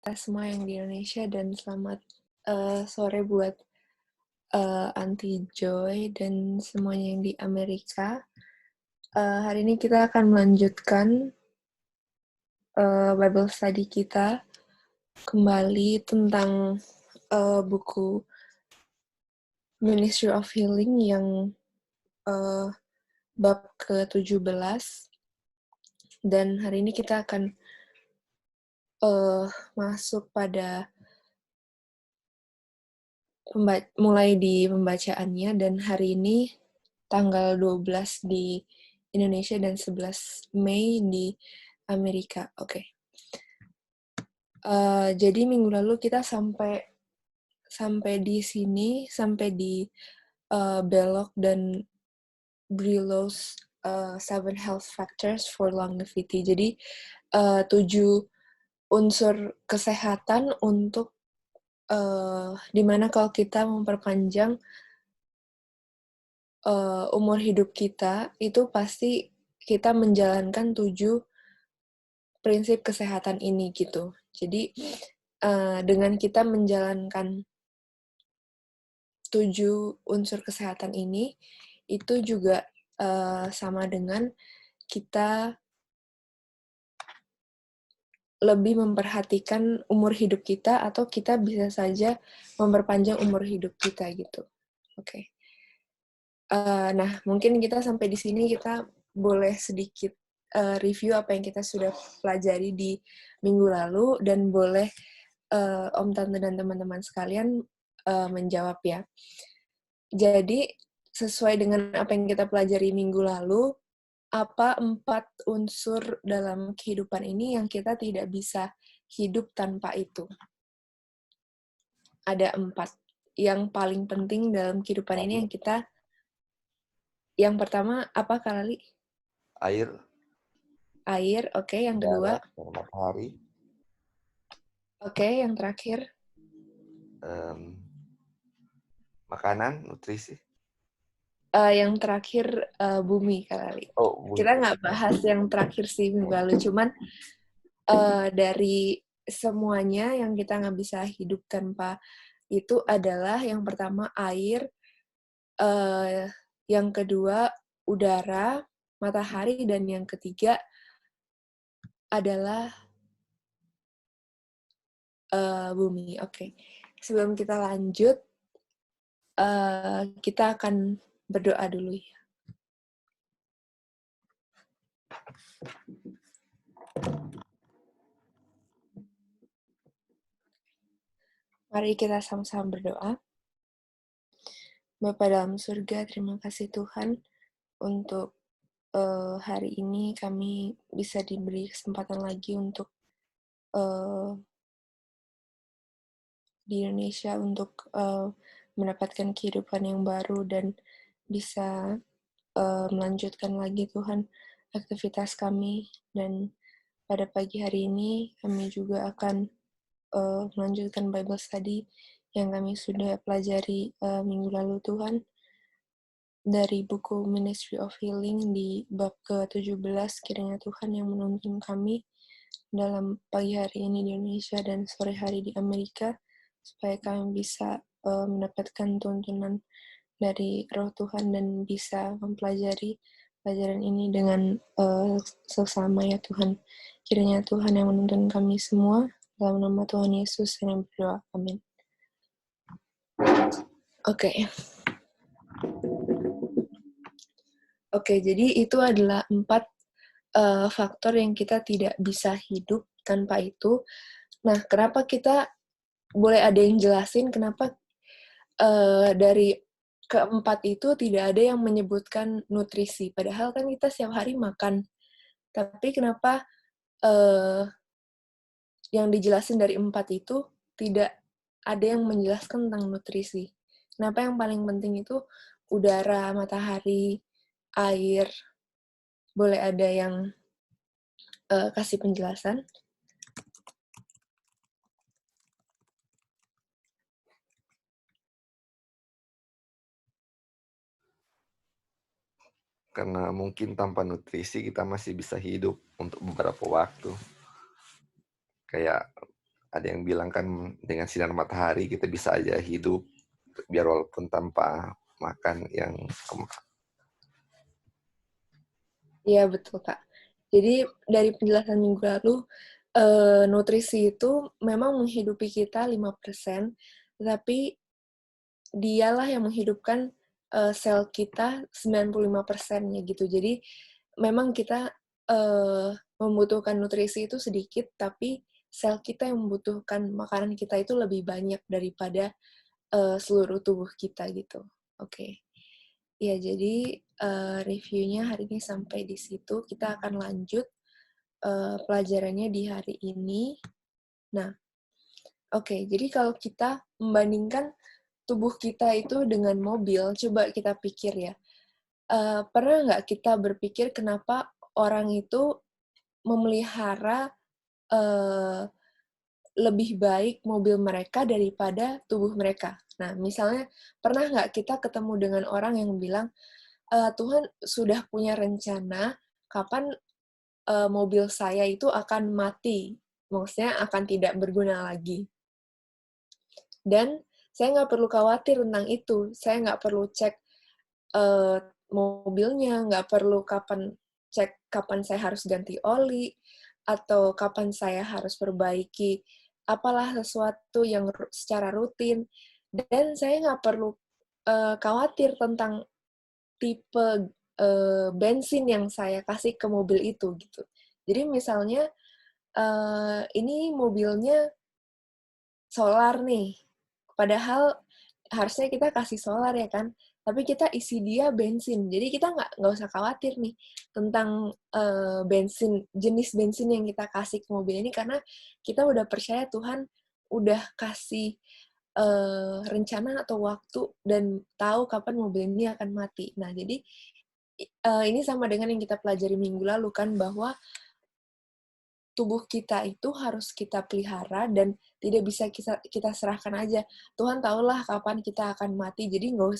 kita semua yang di Indonesia dan selamat sore buat Aunty Joy dan semuanya yang di Amerika. Hari ini kita akan melanjutkan Bible study kita kembali tentang buku Ministry of Healing yang bab ke-17. Dan hari ini kita akan masuk pada mulai di pembacaannya, dan hari ini tanggal 12 di Indonesia dan 11 Mei di Amerika. Oke. Jadi minggu lalu kita sampai di sini, sampai di Belloc dan Brillou's 7 Health Factors for Longevity. Jadi 7 unsur kesehatan untuk dimana kalau kita memperpanjang umur hidup kita, itu pasti kita menjalankan 7 prinsip kesehatan ini gitu. Jadi dengan kita menjalankan 7 unsur kesehatan ini, itu juga sama dengan kita lebih memperhatikan umur hidup kita, atau kita bisa saja memperpanjang umur hidup kita gitu. Oke. Nah, mungkin kita sampai di sini kita boleh sedikit review apa yang kita sudah pelajari di minggu lalu, dan boleh Om Tante dan teman-teman sekalian menjawab ya. Jadi, sesuai dengan apa yang kita pelajari minggu lalu, apa 4 unsur dalam kehidupan ini yang kita tidak bisa hidup tanpa itu? Ada 4. Yang paling penting dalam kehidupan ini yang pertama apa, Kak Lali? Air. Air, oke. Yang kedua? Matahari. Oke, yang terakhir? Makanan, nutrisi. Yang terakhir bumi, Kak Lali. Bumi. Kita nggak bahas yang terakhir sih minggu lalu, cuman dari semuanya yang kita nggak bisa hidup tanpa itu adalah yang pertama air, yang kedua udara, matahari, dan yang ketiga adalah bumi. Oke. Sebelum kita lanjut, kita akan berdoa dulu ya. Mari kita sama-sama berdoa. Bapa dalam surga, terima kasih Tuhan untuk hari ini kami bisa diberi kesempatan lagi untuk di Indonesia untuk mendapatkan kehidupan yang baru dan bisa melanjutkan lagi Tuhan aktivitas kami. Dan pada pagi hari ini kami juga akan melanjutkan Bible study yang kami sudah pelajari minggu lalu Tuhan, dari buku Ministry of Healing di bab ke-17. Kiranya Tuhan yang menuntun kami dalam pagi hari ini di Indonesia dan sore hari di Amerika, supaya kami bisa mendapatkan tuntunan dari Roh Tuhan dan bisa mempelajari pelajaran ini dengan sesama ya Tuhan. Kiranya Tuhan yang menuntun kami semua, dalam nama Tuhan Yesus yang berdoa. Amin. Oke, jadi itu adalah 4 faktor yang kita tidak bisa hidup tanpa itu. Nah, kenapa kita boleh ada yang jelasin kenapa dari keempat itu tidak ada yang menyebutkan nutrisi, padahal kan kita setiap hari makan. Tapi kenapa yang dijelasin dari 4 itu tidak ada yang menjelaskan tentang nutrisi? Kenapa yang paling penting itu udara, matahari, air? Boleh ada yang kasih penjelasan? Karena mungkin tanpa nutrisi kita masih bisa hidup untuk beberapa waktu. Kayak ada yang bilang kan dengan sinar matahari kita bisa aja hidup biar walaupun tanpa makan yang Iya, betul, Kak. Jadi, dari penjelasan minggu lalu, nutrisi itu memang menghidupi kita 5%, tapi dialah yang menghidupkan, sel kita 95%-nya gitu. Jadi, memang kita, membutuhkan nutrisi itu sedikit, tapi sel kita yang membutuhkan makanan kita itu lebih banyak daripada, seluruh tubuh kita gitu. Oke. Ya, jadi, reviewnya hari ini sampai di situ. Kita akan lanjut, pelajarannya di hari ini. Nah, oke, jadi kalau kita membandingkan tubuh kita itu dengan mobil, coba kita pikir ya, pernah nggak kita berpikir kenapa orang itu memelihara, eee, lebih baik mobil mereka daripada tubuh mereka? Nah, misalnya pernah nggak kita ketemu dengan orang yang bilang, Tuhan sudah punya rencana kapan, mobil saya itu akan mati, maksudnya akan tidak berguna lagi. Dan saya nggak perlu khawatir tentang itu, saya nggak perlu cek, eee, mobilnya, nggak perlu cek kapan saya harus ganti oli, atau kapan saya harus perbaiki apalah sesuatu yang secara rutin, dan saya nggak perlu, khawatir tentang tipe, bensin yang saya kasih ke mobil itu, gitu. Jadi misalnya, ini mobilnya solar nih, padahal harusnya kita kasih solar ya kan, tapi kita isi dia bensin. Jadi kita nggak usah khawatir nih tentang, jenis bensin yang kita kasih ke mobil ini, karena kita udah percaya Tuhan udah kasih, rencana atau waktu dan tahu kapan mobil ini akan mati. Nah, jadi, ini sama dengan yang kita pelajari minggu lalu kan, bahwa tubuh kita itu harus kita pelihara dan tidak bisa kita serahkan aja. Tuhan tahulah kapan kita akan mati, jadi nggak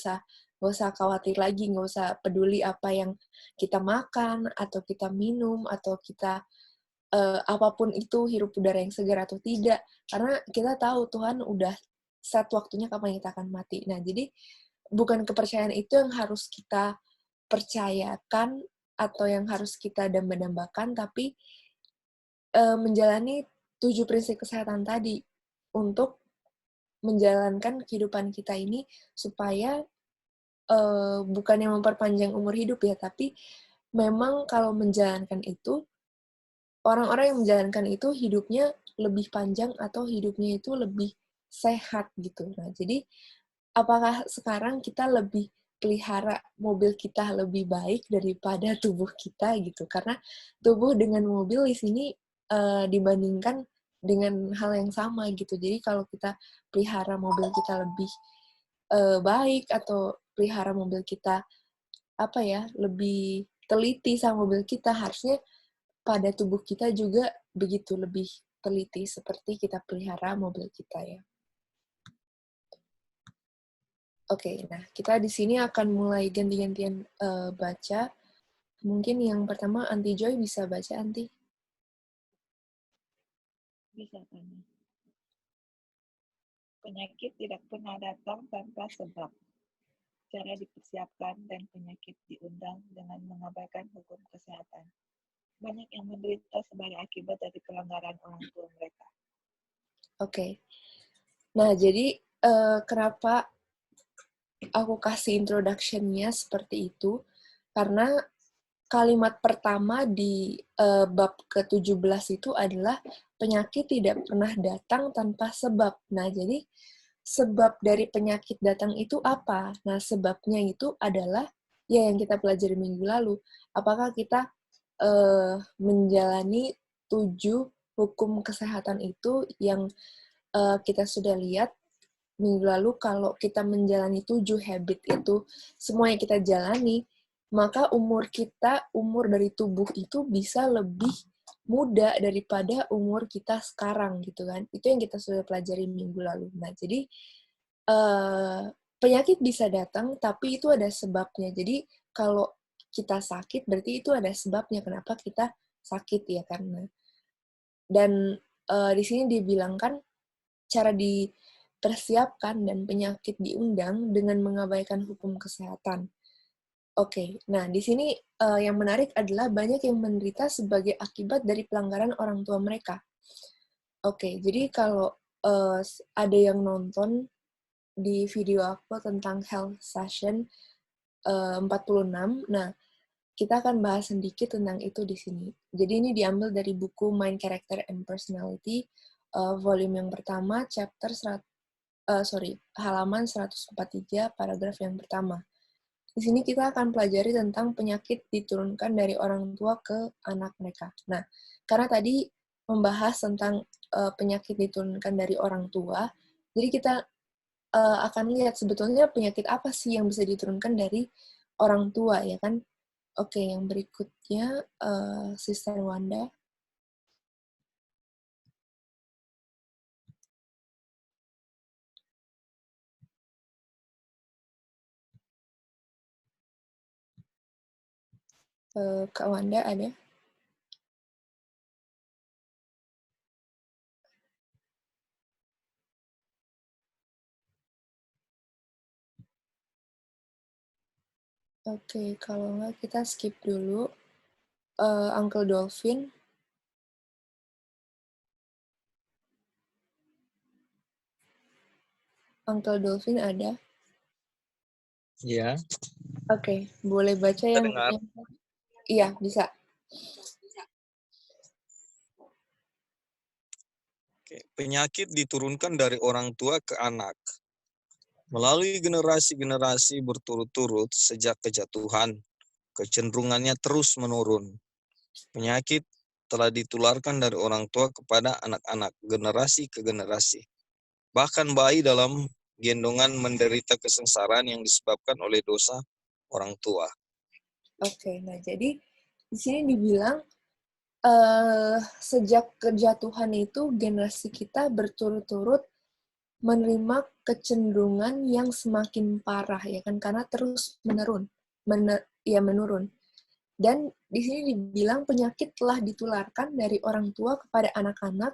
usah khawatir lagi, nggak usah peduli apa yang kita makan, atau kita minum, atau kita, apapun itu, hirup udara yang segar atau tidak. Karena kita tahu Tuhan udah set waktunya kapan kita akan mati. Nah, jadi bukan kepercayaan itu yang harus kita percayakan atau yang harus kita damba-dambakan, tapi menjalani 7 prinsip kesehatan tadi, untuk menjalankan kehidupan kita ini supaya, bukannya memperpanjang umur hidup ya, tapi memang kalau menjalankan itu, orang-orang yang menjalankan itu hidupnya lebih panjang atau hidupnya itu lebih sehat gitu. Nah, jadi apakah sekarang kita lebih pelihara mobil kita lebih baik daripada tubuh kita gitu? Karena tubuh dengan mobil di sini, dibandingkan dengan hal yang sama gitu. Jadi kalau kita pelihara mobil kita lebih, baik, atau pelihara mobil kita, apa ya, lebih teliti sama mobil kita, harusnya pada tubuh kita juga begitu, lebih teliti seperti kita pelihara mobil kita ya. Oke, nah kita di sini akan mulai ganti-gantian, baca. Mungkin yang pertama Anti Joy bisa baca, Anti? Bisa tanya. Penyakit tidak pernah datang tanpa sebab. Cara dipersiapkan dan penyakit diundang dengan mengabaikan hukum kesehatan. Banyak yang menderita sebagai akibat dari pelanggaran orang tua mereka. Oke. Nah, jadi, kenapa aku kasih introduction-nya seperti itu, karena kalimat pertama di, bab ke-17 itu adalah penyakit tidak pernah datang tanpa sebab. Nah, jadi sebab dari penyakit datang itu apa? Nah, sebabnya itu adalah ya yang kita pelajari minggu lalu. Apakah kita, menjalani 7 hukum kesehatan itu yang, kita sudah lihat minggu lalu, kalau kita menjalani 7 habit itu, semua yang kita jalani, maka umur dari tubuh itu bisa lebih muda daripada umur kita sekarang, gitu kan. Itu yang kita sudah pelajari minggu lalu. Nah, jadi, penyakit bisa datang, tapi itu ada sebabnya. Jadi, kalau kita sakit, berarti itu ada sebabnya kenapa kita sakit, ya kan. Dan, di sini dibilangkan cara dipersiapkan dan penyakit diundang dengan mengabaikan hukum kesehatan. Oke, nah di sini yang menarik adalah banyak yang menderita sebagai akibat dari pelanggaran orang tua mereka. Oke, jadi kalau ada yang nonton di video aku tentang health session 46, nah kita akan bahas sedikit tentang itu di sini. Jadi ini diambil dari buku Mind, Character, and Personality, volume yang pertama, halaman 143, paragraf yang pertama. Di sini kita akan pelajari tentang penyakit diturunkan dari orang tua ke anak mereka. Nah, karena tadi membahas tentang penyakit diturunkan dari orang tua, jadi kita akan lihat sebetulnya penyakit apa sih yang bisa diturunkan dari orang tua, ya kan? Oke, yang berikutnya, Sister Wanda. Kak Wanda ada? Oke, kalau nggak kita skip dulu. Uncle Dolphin. Uncle Dolphin ada? Iya. Oke, boleh baca yang... Dengar. Iya, bisa. Penyakit diturunkan dari orang tua ke anak. Melalui generasi-generasi berturut-turut sejak kejatuhan, kecenderungannya terus menurun. Penyakit telah ditularkan dari orang tua kepada anak-anak, generasi ke generasi. Bahkan bayi dalam gendongan menderita kesengsaraan yang disebabkan oleh dosa orang tua. Oke, nah jadi di sini dibilang sejak kejatuhan itu generasi kita berturut-turut menerima kecenderungan yang semakin parah, ya kan, karena terus menurun. Dan di sini dibilang penyakit telah ditularkan dari orang tua kepada anak-anak,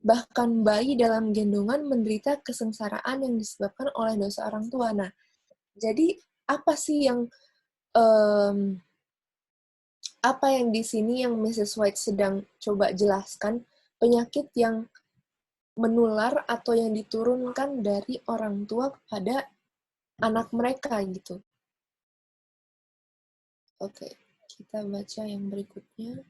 bahkan bayi dalam gendongan menderita kesengsaraan yang disebabkan oleh dosa orang tua. Nah, jadi apa sih yang apa yang di sini yang Mrs. White sedang coba jelaskan, penyakit yang menular atau yang diturunkan dari orang tua kepada anak mereka gitu. Oke, kita baca yang berikutnya.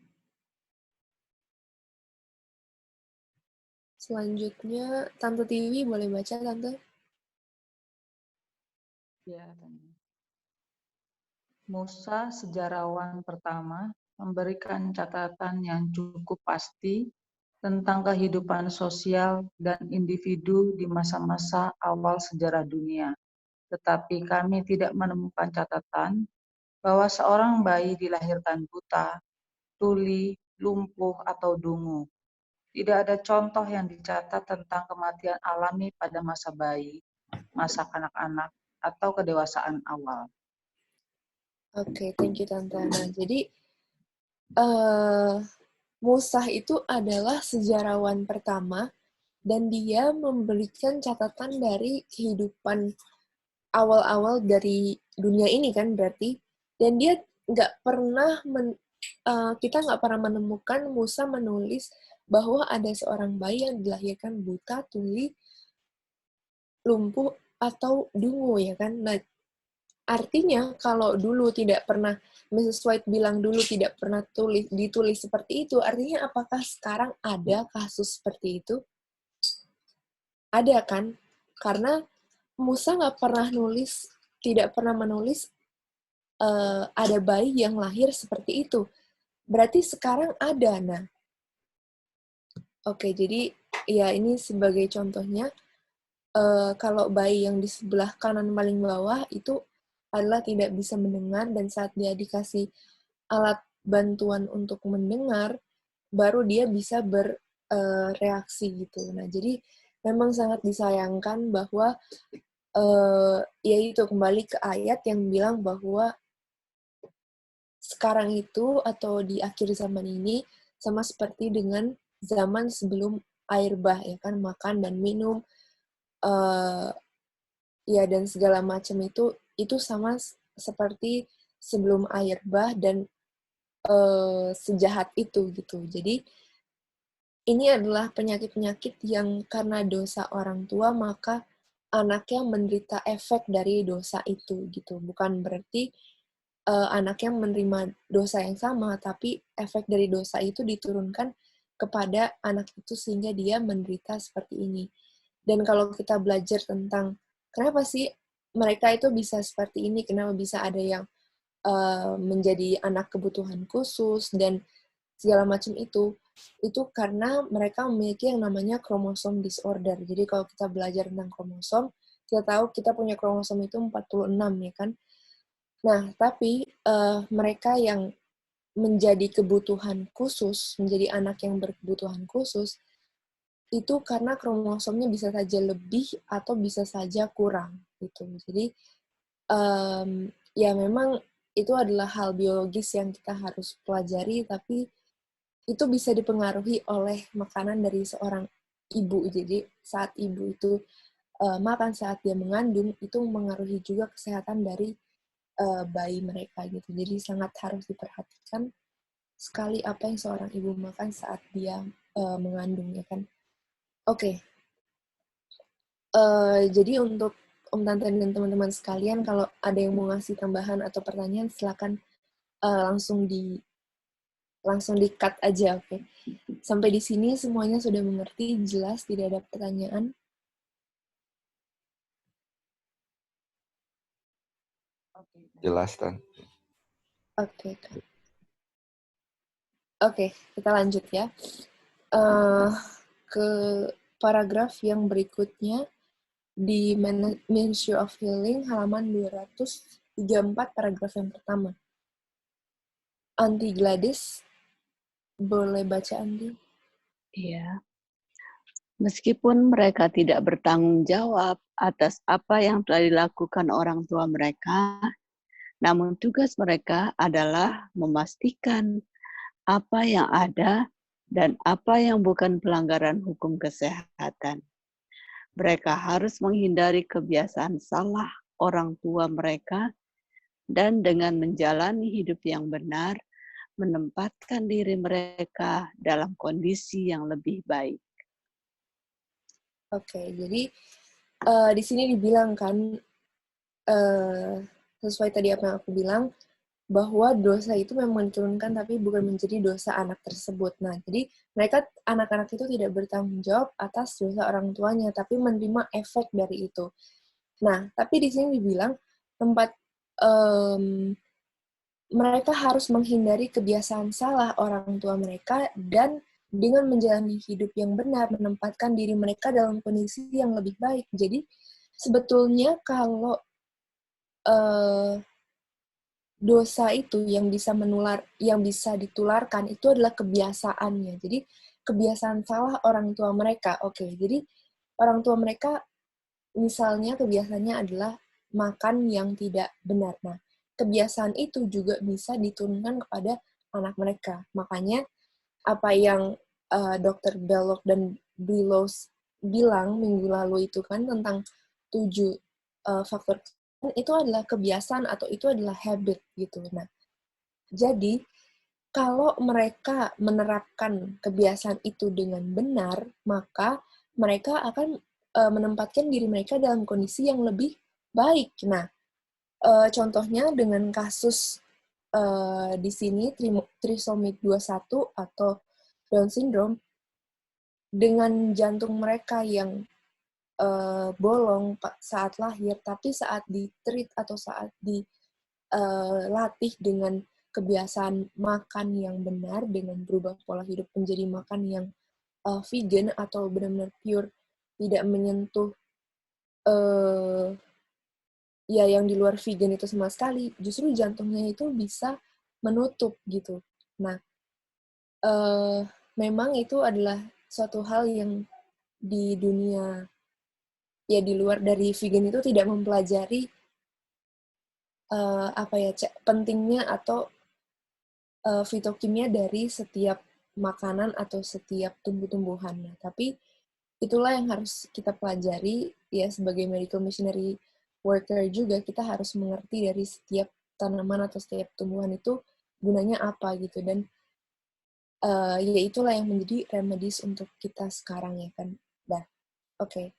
Selanjutnya, Tante Tiwi boleh baca, Tante? Ya. Musa, sejarawan pertama, memberikan catatan yang cukup pasti tentang kehidupan sosial dan individu di masa-masa awal sejarah dunia. Tetapi kami tidak menemukan catatan bahwa seorang bayi dilahirkan buta, tuli, lumpuh, atau dungu. Tidak ada contoh yang dicatat tentang kematian alami pada masa bayi, masa kanak-kanak, atau kedewasaan awal. Oke, thank you, Tante. Nah, jadi Musa itu adalah sejarawan pertama dan dia memberikan catatan dari kehidupan awal-awal dari dunia ini kan berarti, dan dia nggak pernah kita nggak pernah menemukan Musa menulis bahwa ada seorang bayi yang dilahirkan buta, tuli, lumpuh, atau dungu, ya kan. Nah, artinya kalau dulu tidak pernah, Mrs. White bilang dulu tidak pernah ditulis seperti itu, artinya apakah sekarang ada kasus seperti itu? Ada kan? Karena Musa nggak pernah nulis, tidak pernah menulis ada bayi yang lahir seperti itu. Berarti sekarang ada. Nah, oke, jadi ya ini sebagai contohnya, kalau bayi yang di sebelah kanan paling bawah itu adalah tidak bisa mendengar, dan saat dia dikasih alat bantuan untuk mendengar, baru dia bisa bereaksi gitu. Nah, jadi memang sangat disayangkan bahwa yaitu kembali ke ayat yang bilang bahwa sekarang itu atau di akhir zaman ini sama seperti dengan zaman sebelum air bah, ya kan, makan dan minum, ya dan segala macam itu sama seperti sebelum air bah dan sejahat itu gitu. Jadi ini adalah penyakit-penyakit yang karena dosa orang tua maka anaknya menderita efek dari dosa itu gitu. Bukan berarti anaknya menerima dosa yang sama, tapi efek dari dosa itu diturunkan kepada anak itu sehingga dia menderita seperti ini. Dan kalau kita belajar tentang kenapa sih mereka itu bisa seperti ini, kenapa bisa ada yang menjadi anak kebutuhan khusus dan segala macam itu karena mereka memiliki yang namanya kromosom disorder. Jadi kalau kita belajar tentang kromosom, kita tahu kita punya kromosom itu 46 ya kan. Nah, tapi mereka yang menjadi kebutuhan khusus, menjadi anak yang berkebutuhan khusus, itu karena kromosomnya bisa saja lebih atau bisa saja kurang gitu. Jadi ya memang itu adalah hal biologis yang kita harus pelajari, tapi itu bisa dipengaruhi oleh makanan dari seorang ibu. Jadi saat ibu itu makan saat dia mengandung, itu mempengaruhi juga kesehatan dari bayi mereka gitu. Jadi sangat harus diperhatikan sekali apa yang seorang ibu makan saat dia mengandung, ya kan. Oke. Jadi untuk Om Tante dan teman-teman sekalian, kalau ada yang mau ngasih tambahan atau pertanyaan, silakan langsung di-cut aja, oke. Sampai di sini semuanya sudah mengerti, jelas, tidak ada pertanyaan. Jelas, Tan. Oke, Kak. Oke, kita lanjut ya. Ke paragraf yang berikutnya di Ministry of Healing halaman 234 paragraf yang pertama. Andi Gladys, boleh baca Andi? Iya. Meskipun mereka tidak bertanggung jawab atas apa yang telah dilakukan orang tua mereka, namun tugas mereka adalah memastikan apa yang ada dan apa yang bukan pelanggaran hukum kesehatan. Mereka harus menghindari kebiasaan salah orang tua mereka dan dengan menjalani hidup yang benar, menempatkan diri mereka dalam kondisi yang lebih baik. Oke, jadi di sini dibilang kan, sesuai tadi apa yang aku bilang, bahwa dosa itu memang diturunkan tapi bukan menjadi dosa anak tersebut. Nah, jadi mereka, anak-anak itu tidak bertanggung jawab atas dosa orang tuanya, tapi menerima efek dari itu. Nah, tapi di sini dibilang mereka harus menghindari kebiasaan salah orang tua mereka dan dengan menjalani hidup yang benar, menempatkan diri mereka dalam kondisi yang lebih baik. Jadi, sebetulnya kalau dosa itu yang bisa ditularkan itu adalah kebiasaannya. Jadi, kebiasaan salah orang tua mereka. Oke, jadi orang tua mereka misalnya kebiasaannya adalah makan yang tidak benar. Nah, kebiasaan itu juga bisa diturunkan kepada anak mereka. Makanya apa yang Dr. Belloc dan Billows bilang minggu lalu itu kan tentang 7 faktor itu adalah kebiasaan atau itu adalah habit gitu. Nah, jadi kalau mereka menerapkan kebiasaan itu dengan benar, maka mereka akan menempatkan diri mereka dalam kondisi yang lebih baik. Nah, contohnya dengan kasus di sini trisomi 21 atau Down syndrome, dengan jantung mereka yang bolong saat lahir, tapi saat di-treat atau saat dilatih dengan kebiasaan makan yang benar, dengan berubah pola hidup menjadi makan yang vegan atau benar-benar pure, tidak menyentuh ya yang di luar vegan itu sama sekali, justru jantungnya itu bisa menutup gitu. Nah, memang itu adalah suatu hal yang di dunia ya di luar dari vegan itu tidak mempelajari pentingnya atau fitokimia dari setiap makanan atau setiap tumbuh-tumbuhan. Nah, tapi itulah yang harus kita pelajari ya sebagai medical missionary worker juga, kita harus mengerti dari setiap tanaman atau setiap tumbuhan itu gunanya apa gitu, dan ya itulah yang menjadi remedies untuk kita sekarang ya kan. Dah, oke.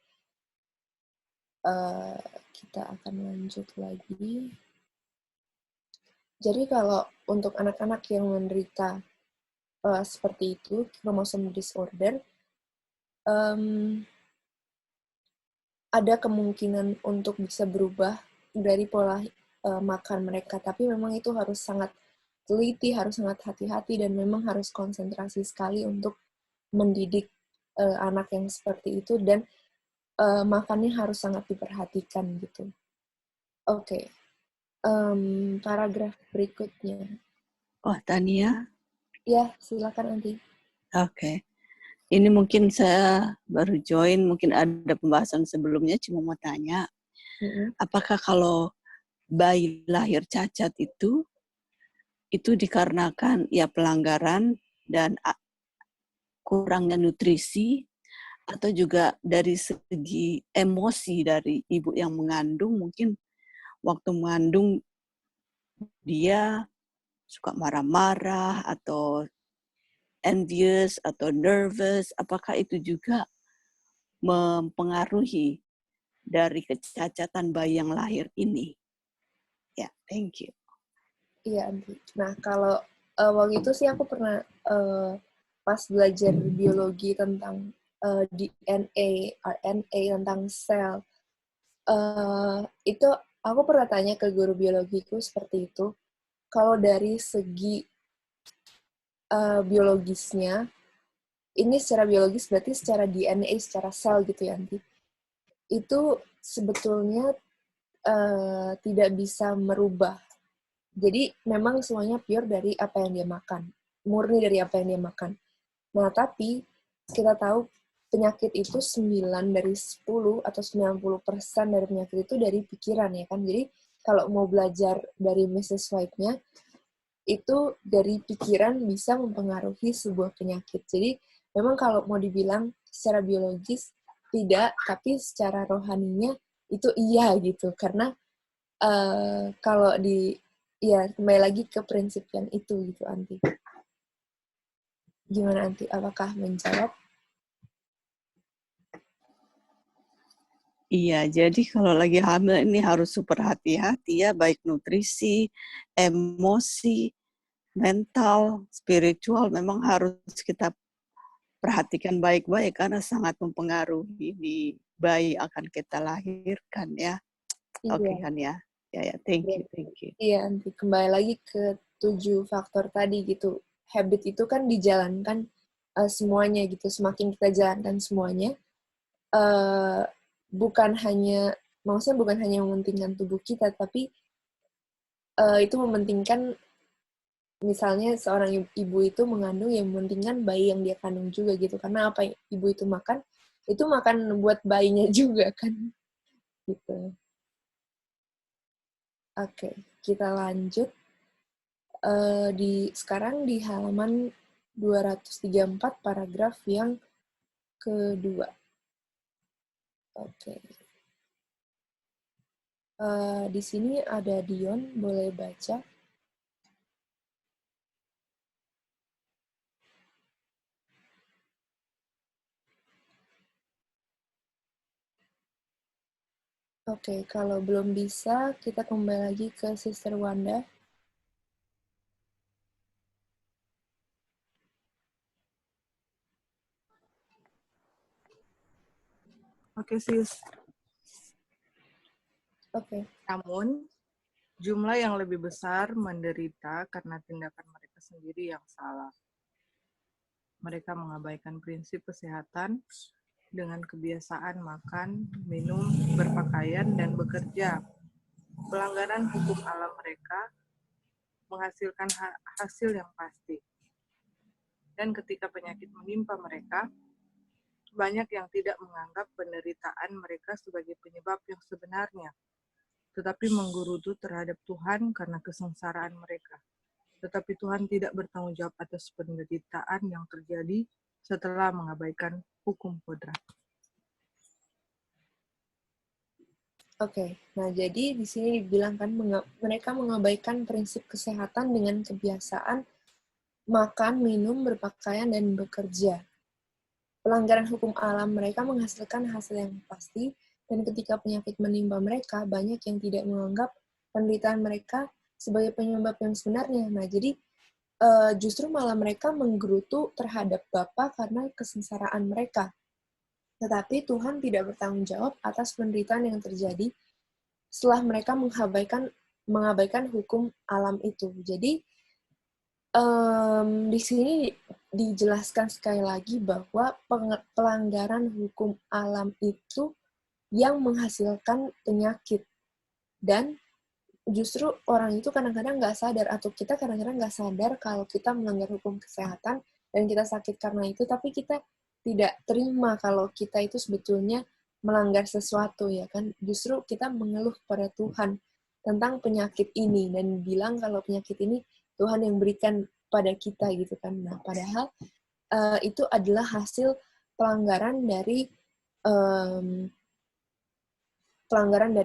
Kita akan lanjut lagi. Jadi kalau untuk anak-anak yang menderita seperti itu, kromosom disorder, ada kemungkinan untuk bisa berubah dari pola makan mereka, tapi memang itu harus sangat teliti, harus sangat hati-hati, dan memang harus konsentrasi sekali untuk mendidik anak yang seperti itu, dan makannya harus sangat diperhatikan gitu. Oke. Paragraf berikutnya. Oh, Tania. Ya, silakan Anti. Oke. Ini mungkin saya baru join, mungkin ada pembahasan sebelumnya, cuma mau tanya, apakah kalau bayi lahir cacat itu dikarenakan ya pelanggaran dan kurangnya nutrisi, atau juga dari segi emosi dari ibu yang mengandung, mungkin waktu mengandung dia suka marah-marah atau envious atau nervous, apakah itu juga mempengaruhi dari kecacatan bayi yang lahir ini? Ya, thank you. Iya, Anti. Nah, kalau waktu itu sih aku pernah pas belajar biologi tentang DNA, RNA, tentang sel, itu aku pernah tanya ke guru biologiku seperti itu, kalau dari segi biologisnya, ini secara biologis berarti secara DNA, secara sel gitu ya, Anti, itu sebetulnya tidak bisa merubah. Jadi memang semuanya pure dari apa yang dia makan, murni dari apa yang dia makan. Nah, tapi kita tahu penyakit itu 9 dari 10 atau 90% dari penyakit itu dari pikiran ya kan. Jadi kalau mau belajar dari Mrs. White-nya, itu dari pikiran bisa mempengaruhi sebuah penyakit. Jadi memang kalau mau dibilang secara biologis tidak, tapi secara rohaninya itu iya gitu. Karena kalau ya kembali lagi ke prinsip yang itu gitu, Anti. Gimana, Anti? Apakah menjawab? Iya, jadi kalau lagi hamil ini harus super hati-hati ya, baik nutrisi, emosi, mental, spiritual, memang harus kita perhatikan baik-baik karena sangat mempengaruhi di bayi akan kita lahirkan ya. Oke Iya. kan ya. Ya, thank you. Iya, Anti. Kembali lagi ke 7 faktor tadi gitu. Habit itu kan dijalankan semuanya gitu. Semakin kita jalankan semuanya, maksudnya bukan hanya mementingkan tubuh kita, tapi itu mementingkan, misalnya seorang ibu itu mengandung, yang mementingkan bayi yang dia kandung juga gitu. Karena apa yang ibu itu makan buat bayinya juga kan. Gitu. Oke, kita lanjut. Sekarang di halaman 234, paragraf yang kedua. Oke. Di sini ada Dion, boleh baca. Oke, kalau belum bisa, kita kembali lagi ke Sister Wanda. Oke, sis. Oke. Namun, jumlah yang lebih besar menderita karena tindakan mereka sendiri yang salah. Mereka mengabaikan prinsip kesehatan dengan kebiasaan makan, minum, berpakaian, dan bekerja. Pelanggaran hukum alam mereka menghasilkan hasil yang pasti. Dan ketika penyakit menimpa mereka, banyak yang tidak menganggap penderitaan mereka sebagai penyebab yang sebenarnya, tetapi menggerutu terhadap Tuhan karena kesengsaraan mereka. tetapi Tuhan tidak bertanggung jawab atas penderitaan yang terjadi setelah mengabaikan hukum kodrat. Oke, nah jadi di sini dibilang kan mereka mengabaikan prinsip kesehatan dengan kebiasaan makan, minum, berpakaian, dan bekerja. Pelanggaran hukum alam mereka menghasilkan hasil yang pasti, dan ketika penyakit menimpa mereka, banyak yang tidak menganggap penderitaan mereka sebagai penyebab yang sebenarnya. Nah, jadi justru malah mereka menggerutu terhadap Bapa karena kesengsaraan mereka. Tetapi Tuhan tidak bertanggung jawab atas penderitaan yang terjadi setelah mereka mengabaikan hukum alam itu. Jadi, di sini dijelaskan sekali lagi bahwa pelanggaran hukum alam itu yang menghasilkan penyakit. Dan justru orang itu kadang-kadang nggak sadar, atau kita kadang-kadang nggak sadar kalau kita melanggar hukum kesehatan dan kita sakit karena itu, tapi kita tidak terima kalau kita itu sebetulnya melanggar sesuatu, ya kan. Justru kita mengeluh kepada Tuhan tentang penyakit ini dan bilang kalau penyakit ini Tuhan yang berikan pada kita gitu kan. Nah, padahal itu adalah hasil pelanggaran dari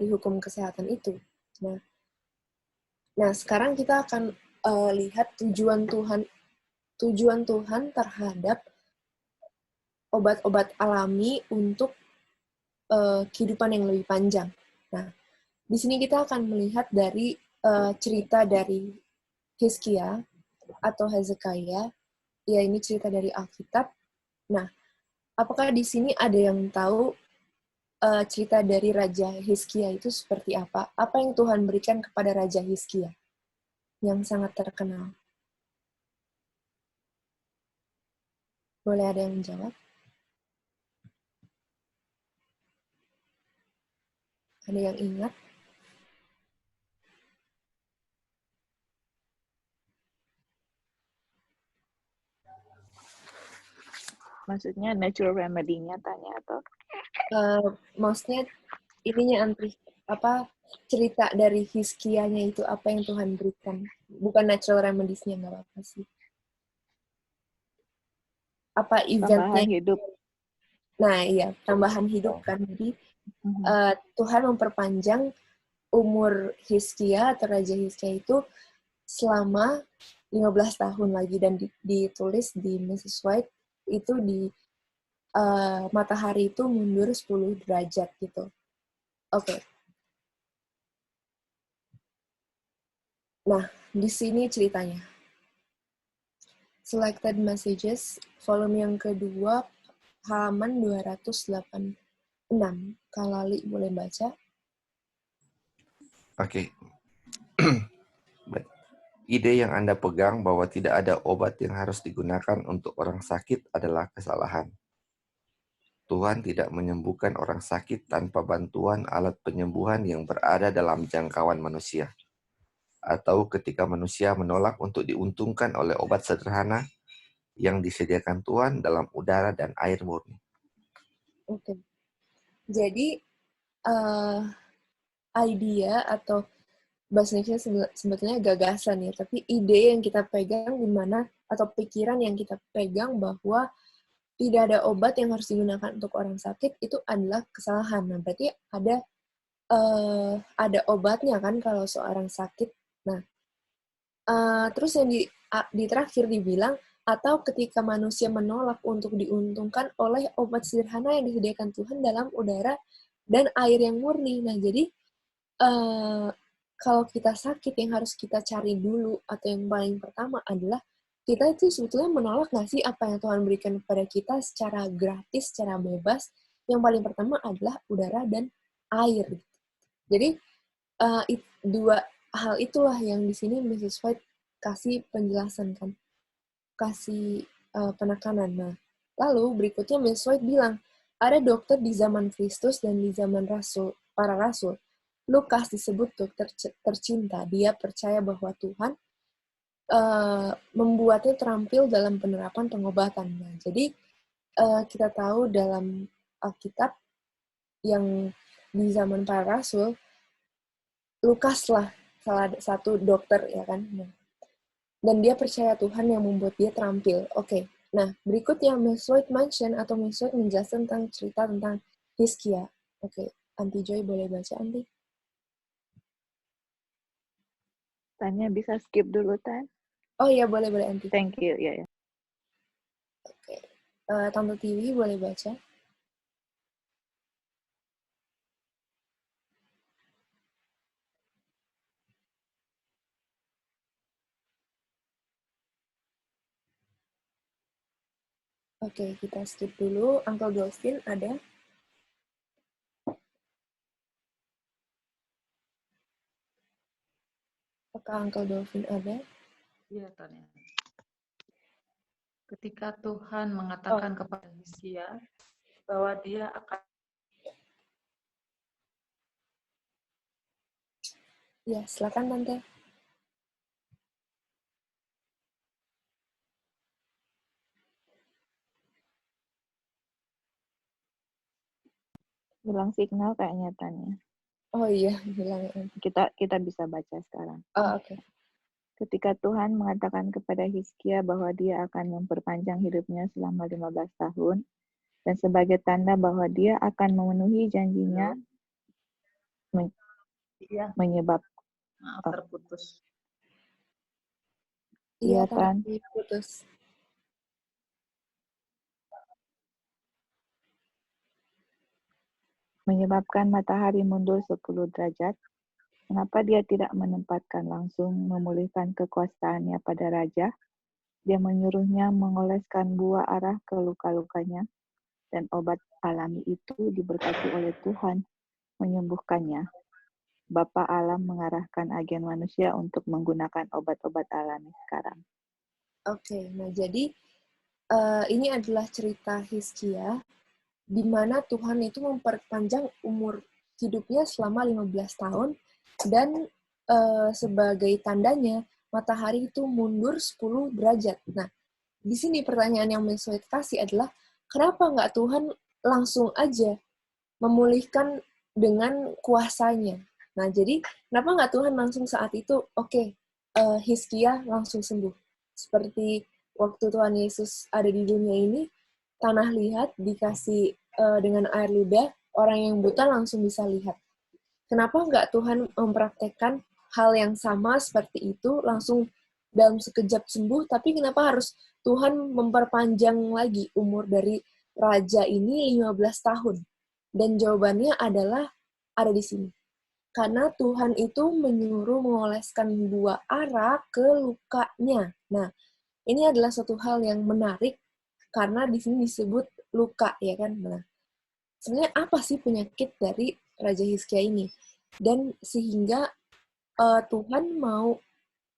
hukum kesehatan itu. Nah, sekarang kita akan lihat tujuan Tuhan terhadap obat-obat alami untuk kehidupan yang lebih panjang. Nah, di sini kita akan melihat dari cerita dari Hizkia atau Hezekiah. Ya, ini cerita dari Alkitab. Nah, apakah di sini ada yang tahu cerita dari Raja Hizkia itu seperti apa? Apa yang Tuhan berikan kepada Raja Hizkia yang sangat terkenal? Boleh ada yang menjawab? Ada yang ingat? Maksudnya natural remedy-nya tanya atau? Maksudnya ininya Antri, cerita dari Hizkia-nya itu apa yang Tuhan berikan? Bukan natural remedies-nya, nggak apa-apa sih. Apa eventnya? Tambahan hidup. Nah, iya, tambahan hidup kan. Jadi, Tuhan memperpanjang umur Hizkia atau Raja Hizkia itu selama 15 tahun lagi, dan ditulis di Mrs. White itu di matahari itu mundur 10 derajat gitu. Oke. Nah, di sini ceritanya. Selected Messages, volume yang kedua, halaman 286. Kalali boleh baca? Oke. Ide yang Anda pegang bahwa tidak ada obat yang harus digunakan untuk orang sakit adalah kesalahan. Tuhan tidak menyembuhkan orang sakit tanpa bantuan alat penyembuhan yang berada dalam jangkauan manusia. Atau ketika manusia menolak untuk diuntungkan oleh obat sederhana yang disediakan Tuhan dalam udara dan air murni. Oke. Jadi, idea atau bahasa Indonesia sebetulnya gagasan ya, tapi ide yang kita pegang di mana, atau pikiran yang kita pegang bahwa tidak ada obat yang harus digunakan untuk orang sakit itu adalah kesalahan. Nah, berarti ada obatnya kan kalau seorang sakit. Nah, terus yang di terakhir dibilang, atau ketika manusia menolak untuk diuntungkan oleh obat sederhana yang disediakan Tuhan dalam udara dan air yang murni. Nah, jadi kalau kita sakit, yang harus kita cari dulu atau yang paling pertama adalah kita itu sebetulnya menolak nggak sih apa yang Tuhan berikan kepada kita secara gratis, secara bebas. Yang paling pertama adalah udara dan air. Jadi dua hal itulah yang di sini Mrs. White kasih penjelasan kan, kasih penekanan. Nah, lalu berikutnya Mrs. White bilang, ada dokter di zaman Kristus dan di zaman para rasul. Lukas disebut dokter tercinta. Dia percaya bahwa Tuhan membuatnya terampil dalam penerapan pengobatan. Nah, jadi kita tahu dalam Alkitab yang di zaman para rasul, Lukas lah salah satu dokter, ya kan. Nah, dan dia percaya Tuhan yang membuat dia terampil. Oke. Nah, berikutnya Mesloid mention atau Mesloid menjelaskan tentang cerita tentang Hizkia. Oke, Aunty Joy boleh baca, Aunty? Tanya bisa skip dulu, Tan? Oh iya, boleh, Aunty. Thank you. Ya. Oke. Tante Tiwi boleh baca? Oke, kita skip dulu. Uncle Dolphin ada? Apakah Uncle Dolphin ada? Iya, Tanya. Ketika Tuhan mengatakan kepada Hizkia bahwa dia akan Ya, silakan Tante. Hilang signal kayaknya, Tanya. Oh iya, bilang ya. Kita bisa baca sekarang. Oh, oke. Ketika Tuhan mengatakan kepada Hizkia bahwa dia akan memperpanjang hidupnya selama 15 tahun, dan sebagai tanda bahwa dia akan memenuhi janjinya, menyebab maaf terputus. Iya, Iya, Tan. Tante putus. Menyebabkan matahari mundur 10 derajat, mengapa dia tidak menempatkan langsung memulihkan kekuasaannya pada raja? Dia menyuruhnya mengoleskan buah arah ke luka-lukanya, dan obat alami itu diberkati oleh Tuhan menyembuhkannya. Bapa alam mengarahkan agen manusia untuk menggunakan obat-obat alami sekarang. Oke, nah jadi ini adalah cerita Hizkia di mana Tuhan itu memperpanjang umur hidupnya selama 15 tahun dan sebagai tandanya matahari itu mundur 10 derajat. Nah, di sini pertanyaan yang Mesoid kasih adalah kenapa nggak Tuhan langsung aja memulihkan dengan kuasanya? Nah, jadi kenapa nggak Tuhan langsung saat itu, oke, Hizkia langsung sembuh. Seperti waktu Tuhan Yesus ada di dunia ini, tanah liat dikasih dengan air ludah, orang yang buta langsung bisa lihat. Kenapa nggak Tuhan mempraktekkan hal yang sama seperti itu langsung dalam sekejap sembuh, tapi kenapa harus Tuhan memperpanjang lagi umur dari raja ini 15 tahun? Dan jawabannya adalah ada di sini. Karena Tuhan itu menyuruh mengoleskan buah ara ke lukanya. Nah, ini adalah suatu hal yang menarik karena di sini disebut luka, ya kan? Nah, sebenarnya apa sih penyakit dari Raja Hizkia ini? Dan sehingga Tuhan mau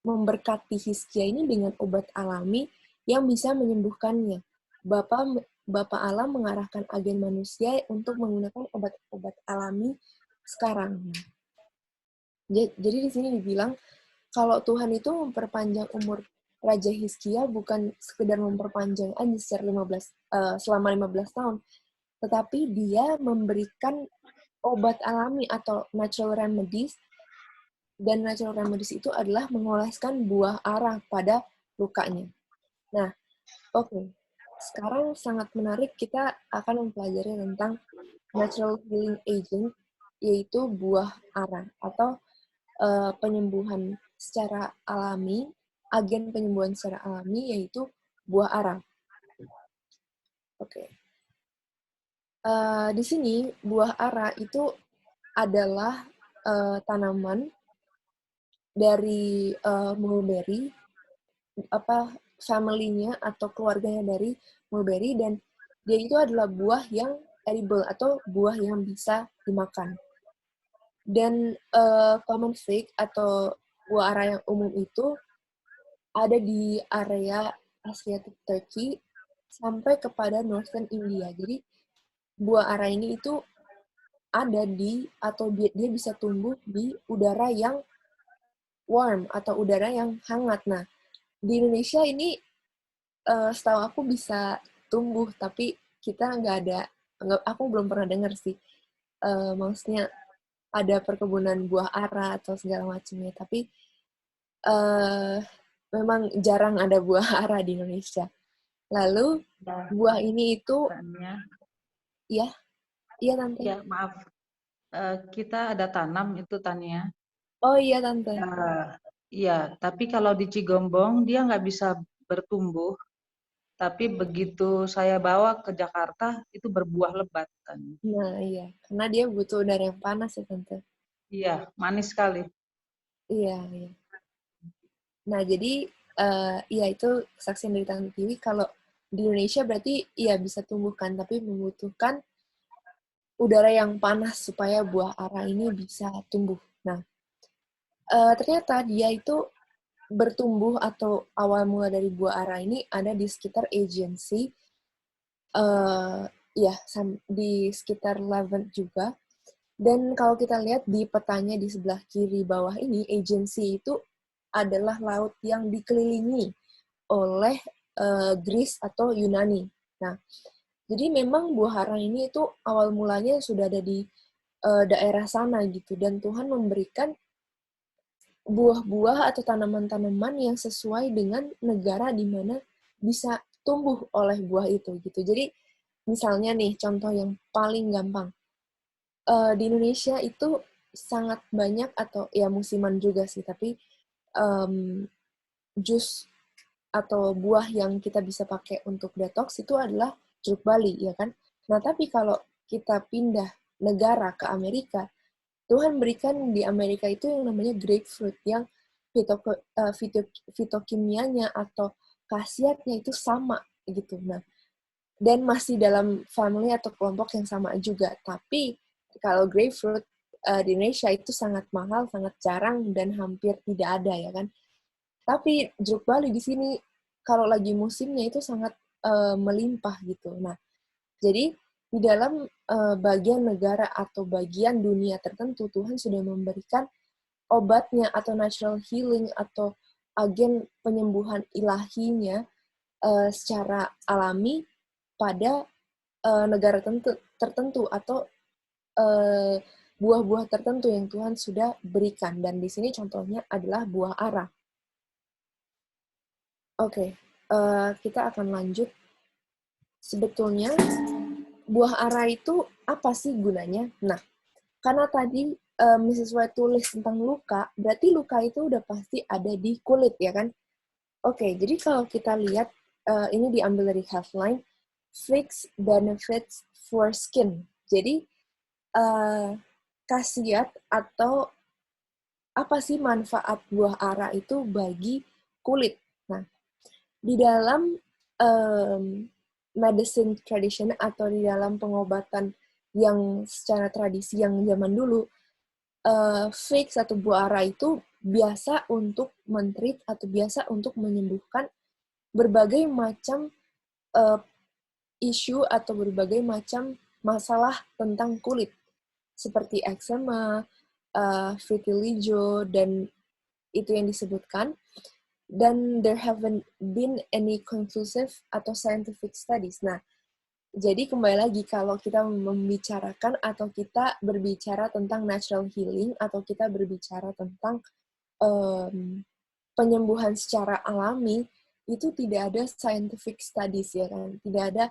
memberkati Hizkia ini dengan obat alami yang bisa menyembuhkannya. Bapa alam mengarahkan agen manusia untuk menggunakan obat-obat alami sekarang. Jadi di sini dibilang kalau Tuhan itu memperpanjang umur Raja Hizkia bukan sekedar memperpanjang aja selama 15 tahun, tetapi dia memberikan obat alami atau natural remedies, dan natural remedies itu adalah mengoleskan buah ara pada lukanya. Nah, oke. Sekarang sangat menarik kita akan mempelajari tentang natural healing agent, yaitu buah ara atau penyembuhan secara alami, agen penyembuhan secara alami yaitu buah ara. Oke. Di sini buah ara itu adalah tanaman dari mulberry, family-nya atau keluarganya dari mulberry, dan dia itu adalah buah yang edible atau buah yang bisa dimakan. Dan common fig atau buah ara yang umum itu ada di area Asiatic Turkey sampai kepada Northern India. Jadi buah ara ini itu ada di atau dia bisa tumbuh di udara yang warm atau udara yang hangat. Nah, di Indonesia ini setahu aku bisa tumbuh, tapi kita aku belum pernah dengar sih. Maksudnya ada perkebunan buah ara atau segala macamnya, tapi memang jarang ada buah ara di Indonesia. Lalu Ya, buah ini itu, Tania. iya Tante. Ya, maaf. Kita ada tanam itu, Tania. Oh iya Tante. Iya, tapi kalau di Cigombong dia nggak bisa bertumbuh. Tapi begitu saya bawa ke Jakarta itu berbuah lebat, Tania. Nah iya, karena dia butuh udara yang panas ya Tante. Iya, manis sekali. Iya. Nah jadi ya itu kesaksian dari Tante Tiwi, kalau di Indonesia berarti iya bisa tumbuhkan, tapi membutuhkan udara yang panas supaya buah ara ini bisa tumbuh. Nah, ternyata dia itu bertumbuh atau awal mula dari buah ara ini ada di sekitar agency, ya di sekitar Levant juga. Dan kalau kita lihat di petanya di sebelah kiri bawah ini, agency itu adalah laut yang dikelilingi oleh Greece atau Yunani. Nah, jadi memang buah ara ini itu awal mulanya sudah ada di daerah sana gitu, dan Tuhan memberikan buah-buah atau tanaman-tanaman yang sesuai dengan negara di mana bisa tumbuh oleh buah itu gitu. Jadi misalnya nih contoh yang paling gampang, di Indonesia itu sangat banyak, atau ya musiman juga sih, tapi jus atau buah yang kita bisa pakai untuk detox itu adalah jeruk Bali, ya kan? Nah, tapi kalau kita pindah negara ke Amerika, Tuhan berikan di Amerika itu yang namanya grapefruit, yang fitokimianya atau khasiatnya itu sama gitu. Nah, dan masih dalam family atau kelompok yang sama juga. Tapi kalau grapefruit di Indonesia itu sangat mahal, sangat jarang, dan hampir tidak ada, ya kan? Tapi jeruk Bali di sini kalau lagi musimnya itu sangat melimpah gitu. Nah, jadi di dalam bagian negara atau bagian dunia tertentu, Tuhan sudah memberikan obatnya atau natural healing atau agen penyembuhan ilahinya secara alami pada negara tertentu atau buah-buah tertentu yang Tuhan sudah berikan. Dan di sini contohnya adalah buah ara. Oke, kita akan lanjut. Sebetulnya buah ara itu apa sih gunanya? Nah, karena tadi Mrs. White tulis tentang luka, berarti luka itu udah pasti ada di kulit, ya kan? Oke, jadi kalau kita lihat, ini diambil dari headline, Fix Benefits for Skin. Jadi, khasiat atau apa sih manfaat buah ara itu bagi kulit? Nah, di dalam medicine tradition atau di dalam pengobatan yang secara tradisi yang zaman dulu, fix atau buah ara itu biasa untuk men-treat atau biasa untuk menyembuhkan berbagai macam isu atau berbagai macam masalah tentang kulit, seperti eczema, vitiligo, dan itu yang disebutkan. Dan there haven't been any conclusive atau scientific studies. Nah, jadi kembali lagi kalau kita membicarakan atau kita berbicara tentang natural healing atau kita berbicara tentang penyembuhan secara alami, itu tidak ada scientific studies, ya kan? Tidak ada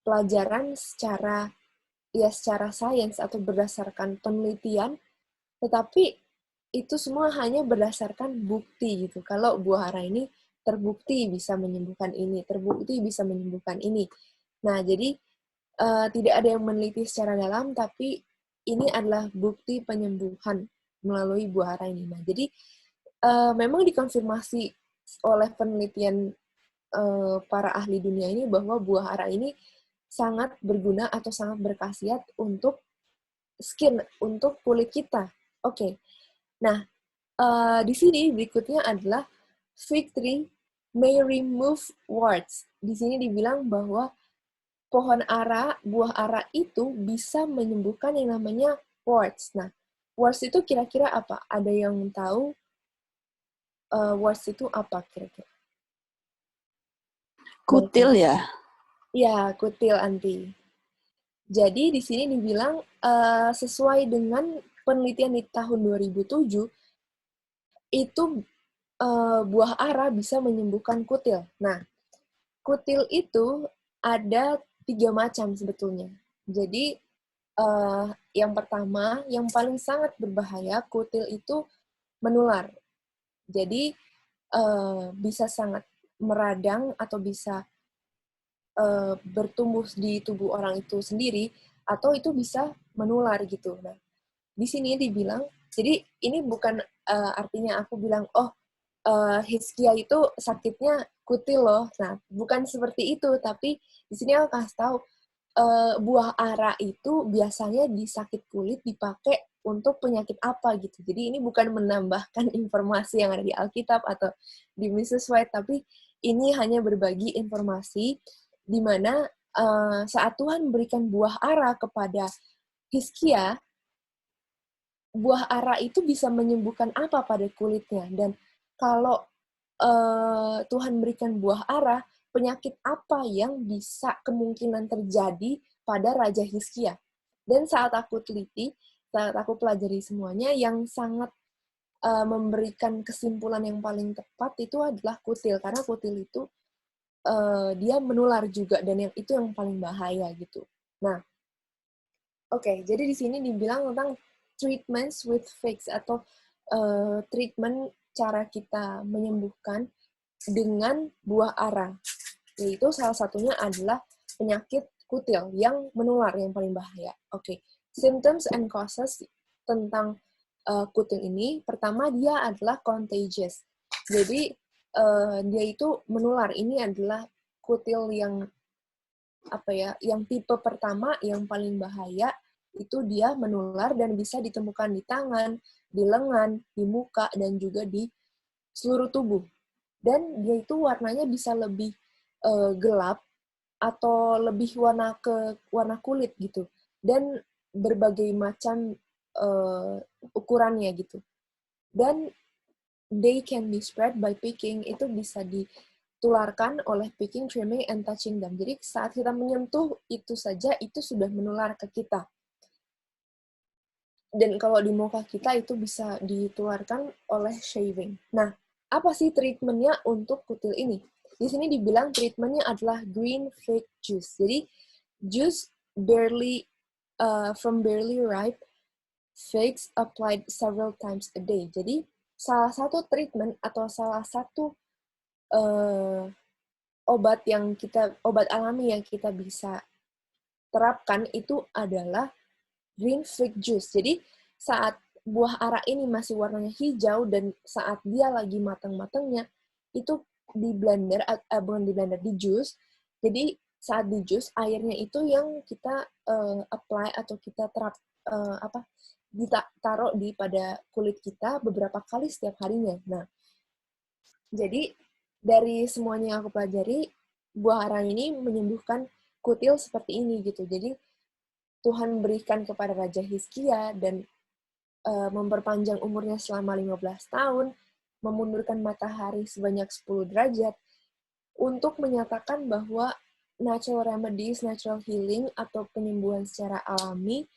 pelajaran secara sains atau berdasarkan penelitian, tetapi itu semua hanya berdasarkan bukti gitu. Kalau buah ara ini terbukti bisa menyembuhkan ini, terbukti bisa menyembuhkan ini. Nah, jadi tidak ada yang meneliti secara dalam, tapi ini adalah bukti penyembuhan melalui buah ara ini. Nah, jadi memang dikonfirmasi oleh penelitian para ahli dunia ini bahwa buah ara ini sangat berguna atau sangat berkhasiat untuk skin, untuk kulit kita. Oke. Nah, di sini berikutnya adalah fig tree may remove warts. Di sini dibilang bahwa pohon ara, buah ara itu bisa menyembuhkan yang namanya warts. Nah, warts itu kira-kira apa? Ada yang tahu warts itu apa kira-kira? Kutil ya? Ya, kutil, Anti. Jadi di sini dibilang sesuai dengan penelitian di tahun 2007, itu buah ara bisa menyembuhkan kutil. Nah, kutil itu ada 3 macam sebetulnya. Jadi, yang pertama, yang paling sangat berbahaya, kutil itu menular. Jadi, bisa sangat meradang atau bisa bertumbuh di tubuh orang itu sendiri, atau itu bisa menular gitu. Nah, di sini dibilang, jadi ini bukan artinya aku bilang, oh, Hizkia itu sakitnya kutil loh. Nah, bukan seperti itu, tapi di sini aku kasih tahu, buah ara itu biasanya di sakit kulit dipakai untuk penyakit apa gitu. Jadi ini bukan menambahkan informasi yang ada di Alkitab atau di Mrs. White, tapi ini hanya berbagi informasi di mana saat Tuhan memberikan buah ara kepada Hizkia, buah ara itu bisa menyembuhkan apa pada kulitnya. Dan kalau Tuhan berikan buah ara, penyakit apa yang bisa kemungkinan terjadi pada Raja Hizkia. Dan saat aku teliti, saat aku pelajari semuanya, yang sangat memberikan kesimpulan yang paling tepat itu adalah kutil. Karena kutil itu dia menular juga, dan yang itu yang paling bahaya gitu. Nah, oke, jadi di sini dibilang tentang treatments with figs, atau treatment cara kita menyembuhkan dengan buah ara. Yaitu salah satunya adalah penyakit kutil yang menular, yang paling bahaya. Oke, symptoms and causes tentang kutil ini, pertama dia adalah contagious. Jadi dia itu menular. Ini adalah kutil yang yang tipe pertama yang paling bahaya, itu dia menular dan bisa ditemukan di tangan, di lengan, di muka, dan juga di seluruh tubuh. Dan dia itu warnanya bisa lebih gelap atau lebih warna kulit gitu. Dan berbagai macam ukurannya gitu. Dan they can be spread by picking, itu bisa ditularkan oleh picking, trimming, and touching them. Jadi saat kita menyentuh itu saja, itu sudah menular ke kita. Dan kalau di muka kita itu bisa ditularkan oleh shaving. Nah, apa sih treatmentnya untuk kutil ini? Di sini dibilang treatmentnya adalah green fig juice. Jadi, juice from barely ripe figs applied several times a day. Jadi, salah satu treatment atau salah satu obat alami yang kita bisa terapkan itu adalah green fig juice. Jadi saat buah ara ini masih warnanya hijau dan saat dia lagi matang-matangnya, itu di blender, bukan di blender, di jus. Jadi saat di jus, airnya itu yang kita apply atau kita taruh pada kulit kita beberapa kali setiap harinya. Nah, jadi dari semuanya yang aku pelajari, buah ara ini menyembuhkan kutil seperti ini gitu. Jadi Tuhan berikan kepada Raja Hizkia dan memperpanjang umurnya selama 15 tahun, memundurkan matahari sebanyak 10 derajat, untuk menyatakan bahwa natural remedies, natural healing, atau penyembuhan secara alami,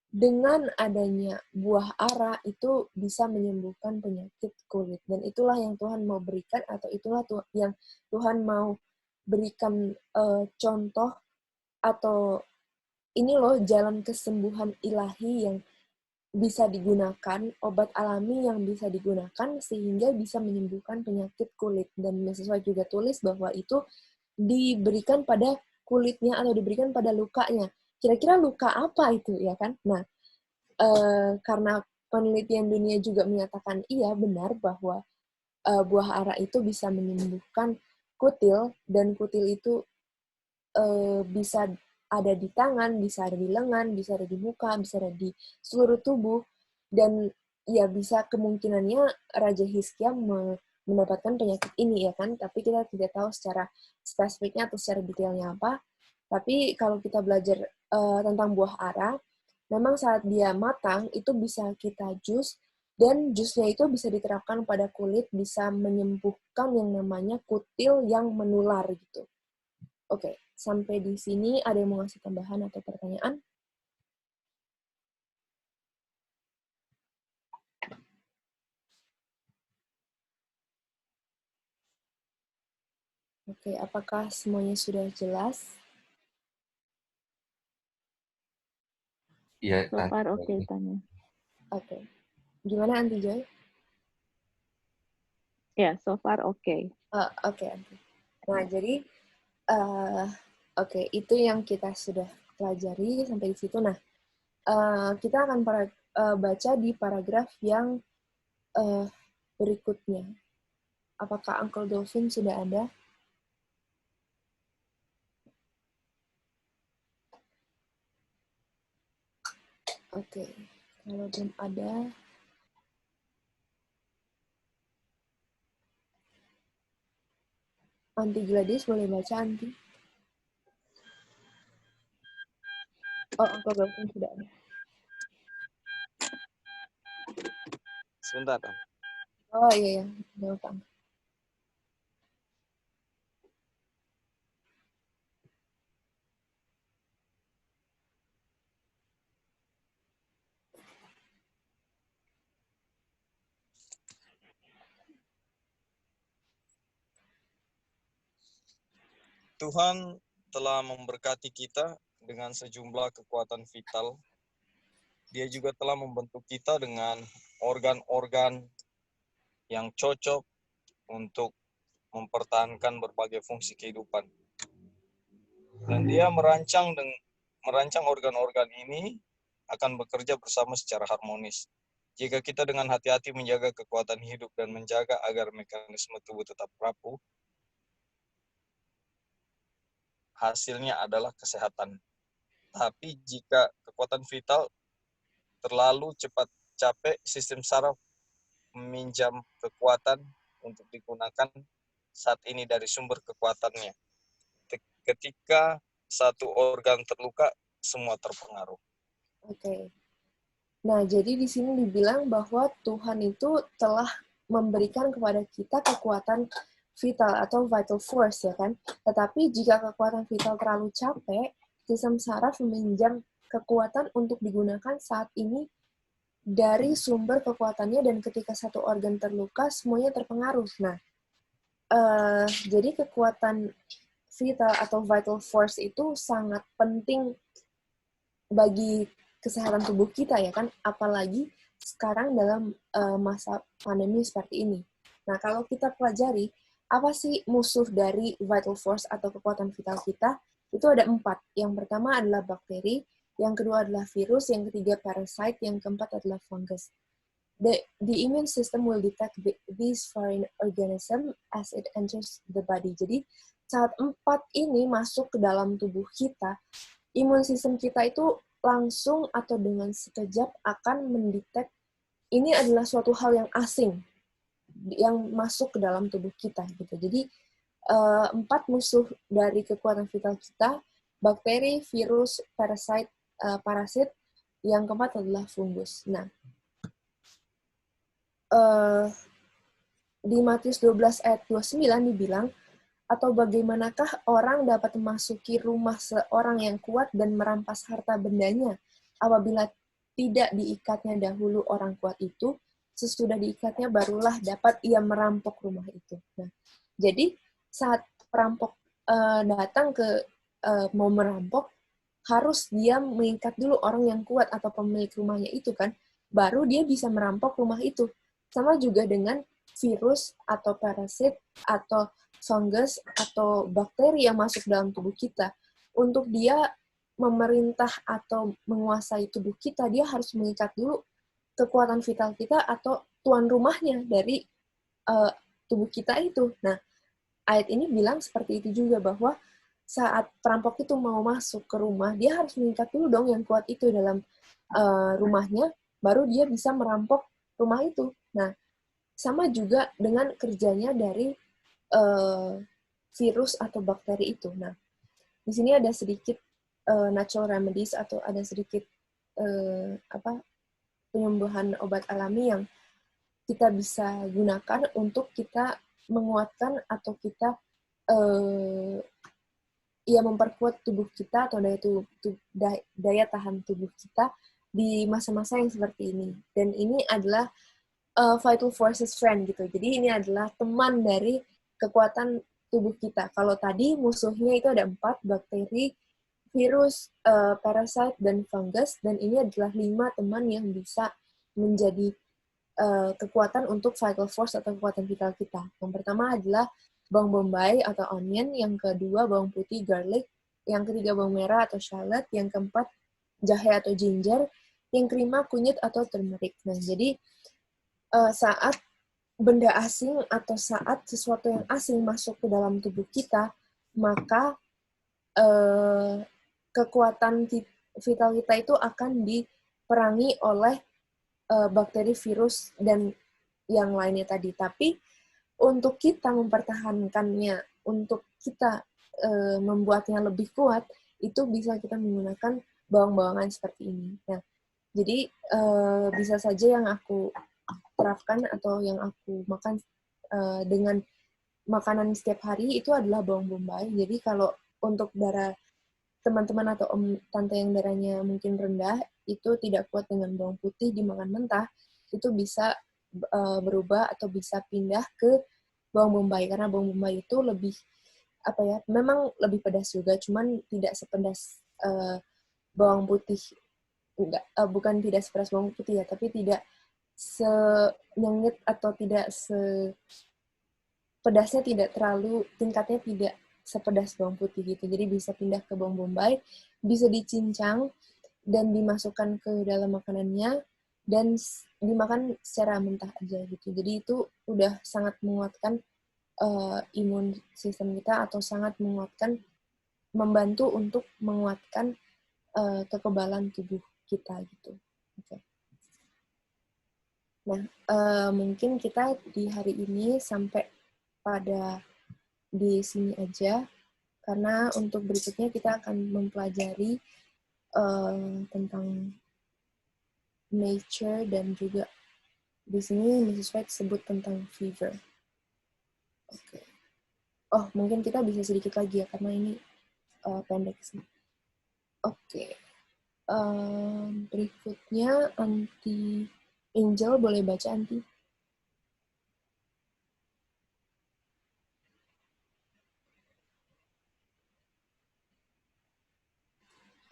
dengan adanya buah ara itu bisa menyembuhkan penyakit kulit. Dan itulah yang Tuhan mau berikan, atau itulah yang Tuhan mau berikan contoh, atau ini loh jalan kesembuhan ilahi yang bisa digunakan, obat alami yang bisa digunakan sehingga bisa menyembuhkan penyakit kulit. Dan Mrs. White juga tulis bahwa itu diberikan pada kulitnya atau diberikan pada lukanya. Kira-kira luka apa itu, ya kan? Nah, karena penelitian dunia juga menyatakan iya benar bahwa buah ara itu bisa menyembuhkan kutil, dan kutil itu bisa ada di tangan, bisa ada di lengan, bisa ada di muka, bisa ada di seluruh tubuh, dan ya bisa kemungkinannya Raja Hizkia mendapatkan penyakit ini, ya kan? Tapi kita tidak tahu secara spesifiknya atau secara detailnya apa. Tapi kalau kita belajar tentang buah ara, memang saat dia matang itu bisa kita jus, dan jusnya itu bisa diterapkan pada kulit, bisa menyembuhkan yang namanya kutil yang menular gitu. Oke, sampai di sini ada yang mau ngasih tambahan atau pertanyaan? Oke, apakah semuanya sudah jelas? Iya, So far oke, Tanya. Oke. Gimana Anti Joy? Ya, so far oke. Oke, Anti. Nah, jadi oke, itu yang kita sudah pelajari sampai di situ. Nah, kita akan baca di paragraf yang berikutnya. Apakah Uncle Dolphin sudah ada? Oke, kalau belum ada, Anti Gladys boleh baca, Anti? Oh, Uncle Dolphin sudah ada. Sebentar. Oh iya, gampang. Tuhan telah memberkati kita dengan sejumlah kekuatan vital. Dia juga telah membentuk kita dengan organ-organ yang cocok untuk mempertahankan berbagai fungsi kehidupan. Dan dia merancang organ-organ ini akan bekerja bersama secara harmonis. Jika kita dengan hati-hati menjaga kekuatan hidup dan menjaga agar mekanisme tubuh tetap rapuh, hasilnya adalah kesehatan. Tapi jika kekuatan vital terlalu cepat capek, sistem saraf meminjam kekuatan untuk digunakan saat ini dari sumber kekuatannya. Ketika satu organ terluka, semua terpengaruh. Oke. Nah, jadi di sini dibilang bahwa Tuhan itu telah memberikan kepada kita kekuatan vital atau vital force, ya kan? Tetapi jika kekuatan vital terlalu capek, sistem saraf meminjam kekuatan untuk digunakan saat ini dari sumber kekuatannya, dan ketika satu organ terluka, semuanya terpengaruh. Nah, jadi kekuatan vital atau vital force itu sangat penting bagi kesehatan tubuh kita, ya kan, apalagi sekarang dalam masa pandemi seperti ini. Nah, kalau kita pelajari apa sih musuh dari vital force atau kekuatan vital kita, itu ada 4. Yang pertama adalah bakteri, yang kedua adalah virus, yang ketiga parasite, yang keempat adalah fungus. The immune system will detect these foreign organisms as it enters the body. Jadi saat 4 ini masuk ke dalam tubuh kita, imun sistem kita itu langsung atau dengan sekejap akan mendetek ini adalah suatu hal yang asing yang masuk ke dalam tubuh kita gitu. Jadi 4 musuh dari kekuatan vital kita: bakteri, virus, parasit, yang keempat adalah fungus. Nah, di Matius 12 ayat 29 dibilang, atau bagaimanakah orang dapat memasuki rumah seorang yang kuat dan merampas harta bendanya apabila tidak diikatnya dahulu orang kuat itu, sesudah diikatnya barulah dapat ia merampok rumah itu. Nah, jadi saat perampok datang ke mau merampok, harus dia mengikat dulu orang yang kuat atau pemilik rumahnya itu kan, baru dia bisa merampok rumah itu. Sama juga dengan virus atau parasit atau fungus atau bakteri yang masuk dalam tubuh kita. Untuk dia memerintah atau menguasai tubuh kita, dia harus mengikat dulu kekuatan vital kita atau tuan rumahnya dari tubuh kita itu. Nah, ayat ini bilang seperti itu juga, bahwa saat perampok itu mau masuk ke rumah, dia harus mengikat dulu dong yang kuat itu dalam rumahnya, baru dia bisa merampok rumah itu. Nah, sama juga dengan kerjanya dari virus atau bakteri itu. Nah, di sini ada sedikit natural remedies atau ada sedikit penyembuhan obat alami yang kita bisa gunakan untuk kita menguatkan atau kita memperkuat tubuh kita atau daya tahan tubuh kita di masa-masa yang seperti ini. Dan ini adalah vital forces friend gitu. Jadi ini adalah teman dari kekuatan tubuh kita. Kalau tadi musuhnya itu ada 4, bakteri, virus, parasite, dan fungus, dan ini adalah 5 teman yang bisa menjadi kekuatan untuk vital force atau kekuatan vital kita. Yang pertama adalah bawang bombay atau onion, yang kedua bawang putih garlic, yang ketiga bawang merah atau shallot, yang keempat jahe atau ginger, yang kelima kunyit atau turmeric. Nah, jadi saat benda asing atau saat sesuatu yang asing masuk ke dalam tubuh kita, maka kekuatan vital kita itu akan diperangi oleh bakteri, virus, dan yang lainnya tadi. Tapi untuk kita mempertahankannya, untuk kita membuatnya lebih kuat, itu bisa kita menggunakan bawang-bawangan seperti ini. Nah, jadi bisa saja yang aku terapkan atau yang aku makan dengan makanan setiap hari itu adalah bawang bombay. Jadi kalau untuk darah teman-teman atau om tante yang darahnya mungkin rendah, itu tidak kuat dengan bawang putih dimakan mentah, itu bisa berubah atau bisa pindah ke bawang bombay, karena bawang bombay itu lebih memang lebih pedas juga, cuman tidak sepedas bawang putih. Bukan tidak sepedas bawang putih ya, tapi tidak senyengit atau tidak pedasnya tidak terlalu, tingkatnya tidak sepedas bawang putih gitu. Jadi bisa pindah ke bawang bombay, bisa dicincang dan dimasukkan ke dalam makanannya dan dimakan secara mentah aja gitu. Jadi itu udah sangat menguatkan imun sistem kita atau sangat menguatkan, membantu untuk menguatkan kekebalan tubuh kita gitu. Okay. Nah, mungkin kita di hari ini sampai pada di sini aja, karena untuk berikutnya kita akan mempelajari tentang nature dan juga di sini Mrs. White sebut tentang fever. Oke. Oh, mungkin kita bisa sedikit lagi ya, karena ini pendek sih. Oke. Berikutnya Anti Angel, boleh baca Anti?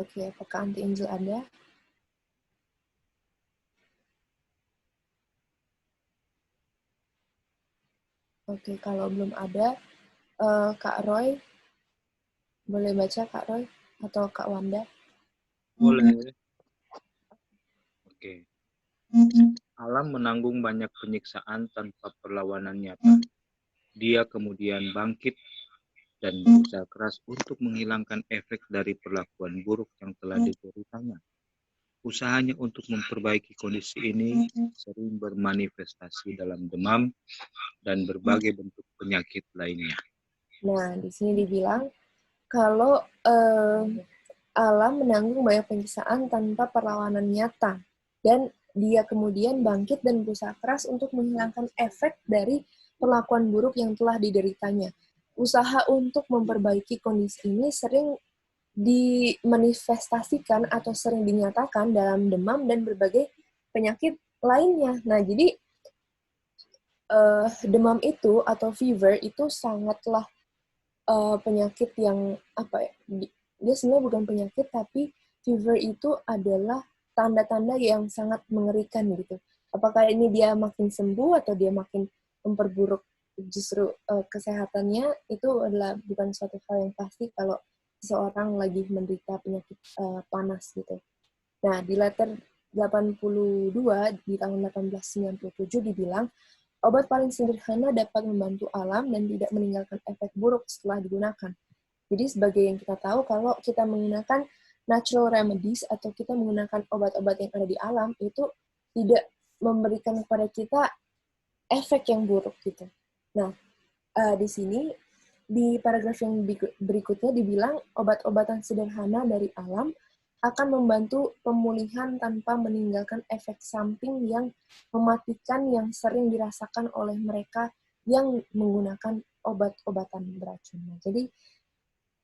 Oke, apakah Anti Angel ada? Oke, kalau belum ada, Kak Roy, boleh baca Kak Roy? Atau Kak Wanda? Boleh. Oke. Alam menanggung banyak penyiksaan tanpa perlawanan nyata. Dia kemudian bangkit dan berusaha keras untuk menghilangkan efek dari perlakuan buruk yang telah dideritanya. Usahanya untuk memperbaiki kondisi ini sering bermanifestasi dalam demam dan berbagai bentuk penyakit lainnya. Nah, di sini dibilang kalau alam menanggung banyak penyiksaan tanpa perlawanan nyata, dan dia kemudian bangkit dan berusaha keras untuk menghilangkan efek dari perlakuan buruk yang telah dideritanya. Usaha untuk memperbaiki kondisi ini sering dimanifestasikan atau sering dinyatakan dalam demam dan berbagai penyakit lainnya. Nah, jadi demam itu atau fever itu sangatlah penyakit yang dia sebenarnya bukan penyakit, tapi fever itu adalah tanda-tanda yang sangat mengerikan gitu. Apakah ini dia makin sembuh atau dia makin memperburuk justru kesehatannya, itu adalah bukan suatu hal yang pasti kalau seseorang lagi menderita penyakit panas gitu. Nah, di letter 82 di tahun 1897 dibilang, obat paling sederhana dapat membantu alam dan tidak meninggalkan efek buruk setelah digunakan. Jadi sebagai yang kita tahu, kalau kita menggunakan natural remedies atau kita menggunakan obat-obat yang ada di alam, itu tidak memberikan kepada kita efek yang buruk gitu. Nah, di sini, di paragraf yang berikutnya dibilang, obat-obatan sederhana dari alam akan membantu pemulihan tanpa meninggalkan efek samping yang mematikan yang sering dirasakan oleh mereka yang menggunakan obat-obatan beracun. Nah, jadi,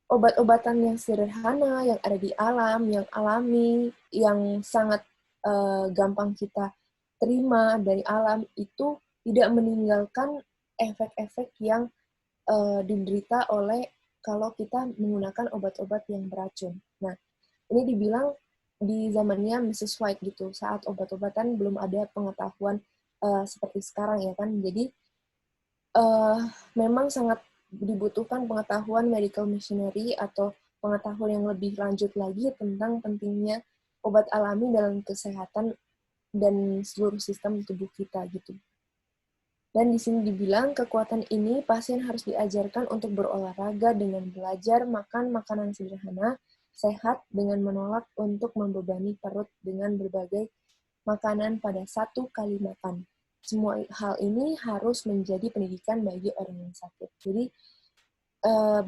obat-obatan yang sederhana, yang ada di alam, yang alami, yang sangat gampang kita terima dari alam, itu tidak meninggalkan efek-efek yang diderita oleh kalau kita menggunakan obat-obat yang beracun. Nah, ini dibilang di zamannya Mrs. White gitu, saat obat-obatan belum ada pengetahuan seperti sekarang ya kan. Jadi memang sangat dibutuhkan pengetahuan medical missionary atau pengetahuan yang lebih lanjut lagi tentang pentingnya obat alami dalam kesehatan dan seluruh sistem tubuh kita gitu. Dan di sini dibilang kekuatan ini pasien harus diajarkan untuk berolahraga dengan belajar makan makanan sederhana, sehat dengan menolak untuk membebani perut dengan berbagai makanan pada satu kali makan. Semua hal ini harus menjadi pendidikan bagi orang yang sakit. Jadi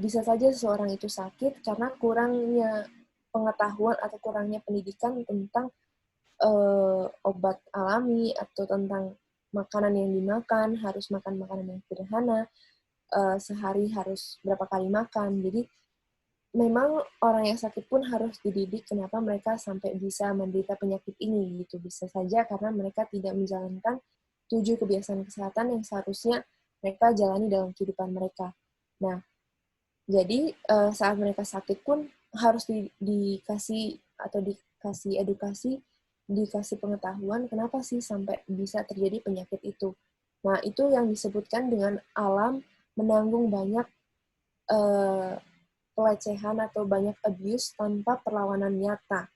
bisa saja seseorang itu sakit karena kurangnya pengetahuan atau kurangnya pendidikan tentang obat alami atau tentang makanan yang dimakan, harus makan makanan yang sederhana, sehari harus berapa kali makan. Jadi memang orang yang sakit pun harus dididik kenapa mereka sampai bisa menderita penyakit ini gitu. Bisa saja karena mereka tidak menjalankan 7 kebiasaan kesehatan yang seharusnya mereka jalani dalam kehidupan mereka. Nah, jadi saat mereka sakit pun harus dikasih edukasi, dikasih pengetahuan kenapa sih sampai bisa terjadi penyakit itu. Nah, itu yang disebutkan dengan alam menanggung banyak pelecehan atau banyak abuse tanpa perlawanan nyata.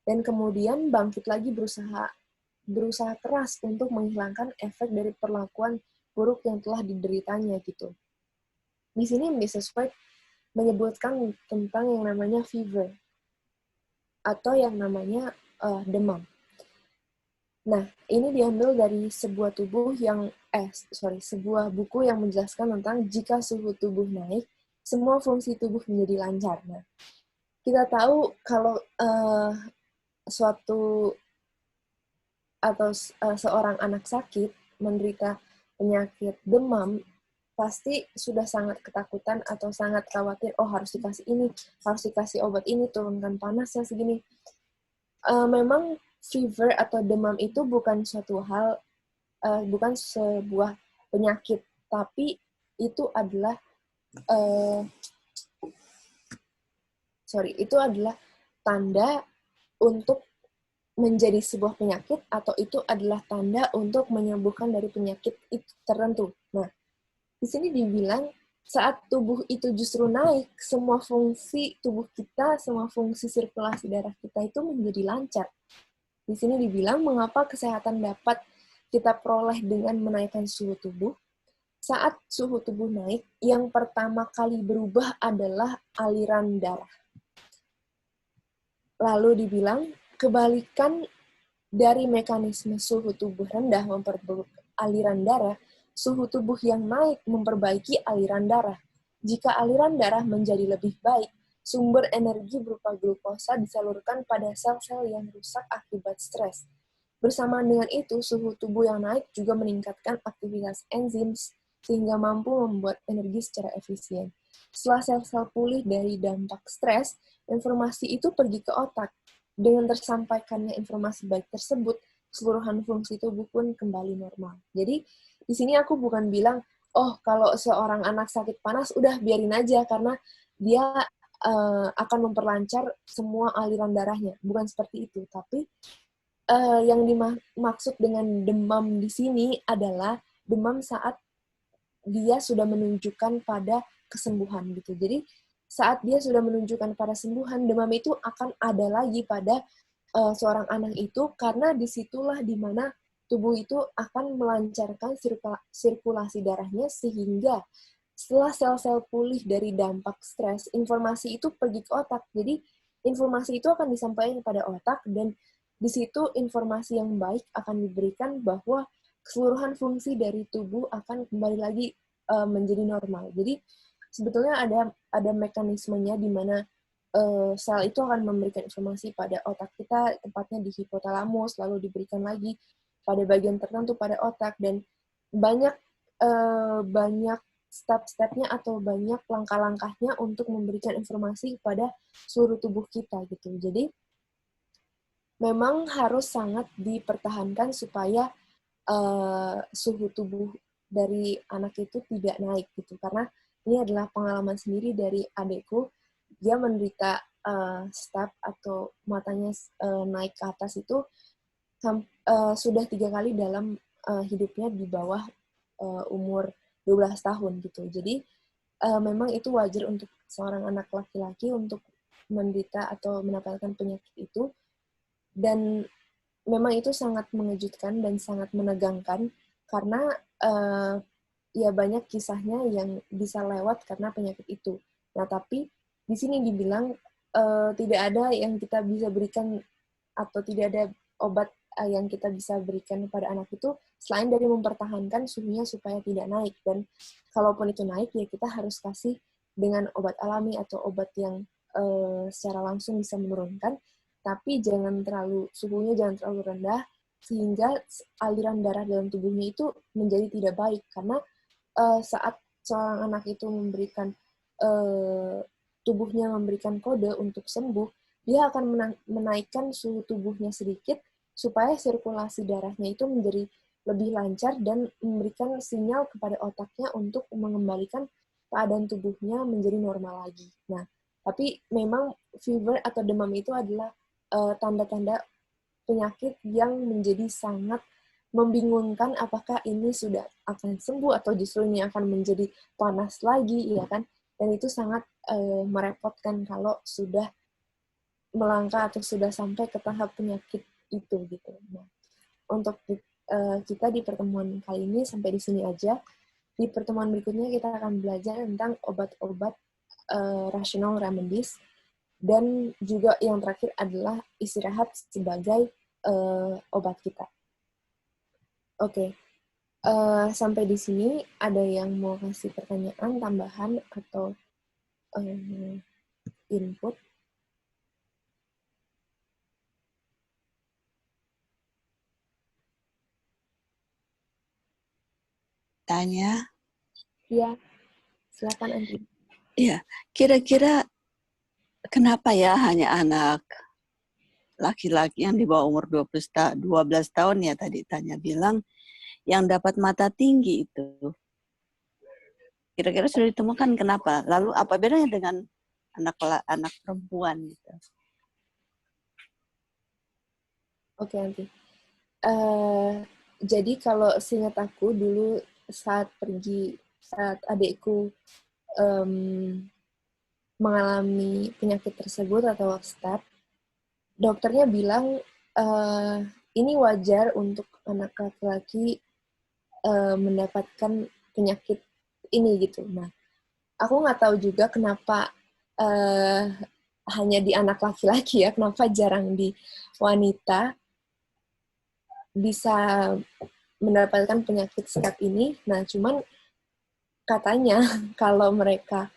Dan kemudian bangkit lagi berusaha keras untuk menghilangkan efek dari perlakuan buruk yang telah dideritanya gitu. Di sini Mrs. White menyebutkan tentang yang namanya fever atau yang namanya demam. Nah, ini diambil dari sebuah buku yang menjelaskan tentang jika suhu tubuh naik, semua fungsi tubuh menjadi lancar. Nah, kita tahu kalau seorang anak sakit menderita penyakit demam, pasti sudah sangat ketakutan atau sangat khawatir, harus dikasih ini, harus dikasih obat ini, turunkan panasnya segini. Memang fever atau demam itu bukan bukan sebuah penyakit, tapi itu adalah tanda untuk menjadi sebuah penyakit, atau itu adalah tanda untuk menyembuhkan dari penyakit itu tertentu. Nah, di sini dibilang saat tubuh itu justru naik, semua fungsi tubuh kita, semua fungsi sirkulasi darah kita itu menjadi lancar. Di sini dibilang mengapa kesehatan dapat kita peroleh dengan menaikkan suhu tubuh. Saat suhu tubuh naik, yang pertama kali berubah adalah aliran darah. Lalu dibilang kebalikan dari mekanisme suhu tubuh rendah memperburuk aliran darah, suhu tubuh yang naik memperbaiki aliran darah. Jika aliran darah menjadi lebih baik, sumber energi berupa glukosa disalurkan pada sel-sel yang rusak akibat stres. Bersamaan dengan itu, suhu tubuh yang naik juga meningkatkan aktivitas enzim sehingga mampu membuat energi secara efisien. Setelah sel-sel pulih dari dampak stres, informasi itu pergi ke otak. Dengan tersampaikannya informasi baik tersebut, keseluruhan fungsi tubuh pun kembali normal. Jadi, di sini aku bukan bilang, kalau seorang anak sakit panas, udah biarin aja, karena dia akan memperlancar semua aliran darahnya. Bukan seperti itu. Tapi, yang dimaksud dengan demam di sini adalah demam saat dia sudah menunjukkan pada kesembuhan gitu. Jadi saat dia sudah menunjukkan pada sembuhan, demam itu akan ada lagi pada seorang anak itu, karena disitulah dimana tubuh itu akan melancarkan sirkulasi darahnya, sehingga setelah sel-sel pulih dari dampak stres, informasi itu pergi ke otak. Jadi informasi itu akan disampaikan kepada otak, dan di situ informasi yang baik akan diberikan bahwa keseluruhan fungsi dari tubuh akan kembali lagi menjadi normal. Jadi sebetulnya ada mekanismenya di mana sel itu akan memberikan informasi pada otak kita, tepatnya di hipotalamus, lalu diberikan lagi pada bagian tertentu pada otak, dan banyak step-stepnya atau banyak langkah-langkahnya untuk memberikan informasi kepada seluruh tubuh kita gitu. Jadi memang harus sangat dipertahankan supaya suhu tubuh dari anak itu tidak naik gitu, karena ini adalah pengalaman sendiri dari adekku. Dia menderita staph atau matanya naik ke atas itu sudah 3 kali dalam hidupnya di bawah umur 12 tahun gitu. Jadi memang itu wajar untuk seorang anak laki-laki untuk menderita atau mendapatkan penyakit itu, dan memang itu sangat mengejutkan dan sangat menegangkan karena ya banyak kisahnya yang bisa lewat karena penyakit itu. Nah, tapi di sini dibilang tidak ada yang kita bisa berikan atau tidak ada obat yang kita bisa berikan kepada anak itu selain dari mempertahankan suhunya supaya tidak naik. Dan kalaupun itu naik, ya kita harus kasih dengan obat alami atau obat yang secara langsung bisa menurunkan, tapi suhunya jangan terlalu rendah sehingga aliran darah dalam tubuhnya itu menjadi tidak baik, karena saat seorang anak itu tubuhnya memberikan kode untuk sembuh, dia akan menaikkan suhu tubuhnya sedikit supaya sirkulasi darahnya itu menjadi lebih lancar dan memberikan sinyal kepada otaknya untuk mengembalikan keadaan tubuhnya menjadi normal lagi. Nah, tapi memang fever atau demam itu adalah tanda-tanda penyakit yang menjadi sangat membingungkan, apakah ini sudah akan sembuh atau justru ini akan menjadi panas lagi, ya kan? Dan itu sangat merepotkan kalau sudah melangkah atau sudah sampai ke tahap penyakit itu gitu. Nah, untuk kita di pertemuan kali ini sampai di sini aja. Di pertemuan berikutnya kita akan belajar tentang obat-obat rational remedies, dan juga yang terakhir adalah istirahat sebagai obat kita. Oke. Sampai di sini ada yang mau kasih pertanyaan, tambahan, atau input? Tanya. Ya, silakan Andi. Iya, kira-kira kenapa ya hanya anak laki-laki yang di bawah umur 12 tahun ya tadi Tanya bilang yang dapat mata tinggi itu? Kira-kira sudah ditemukan kenapa? Lalu apa bedanya dengan anak perempuan gitu? Oke, Andi. Jadi kalau seingat aku dulu saat adikku mengalami penyakit tersebut atau staph, dokternya bilang ini wajar untuk anak laki-laki mendapatkan penyakit ini gitu. Nah, aku nggak tahu juga kenapa hanya di anak laki-laki ya, kenapa jarang di wanita bisa mendapatkan penyakit staph ini. Nah, cuman katanya kalau mereka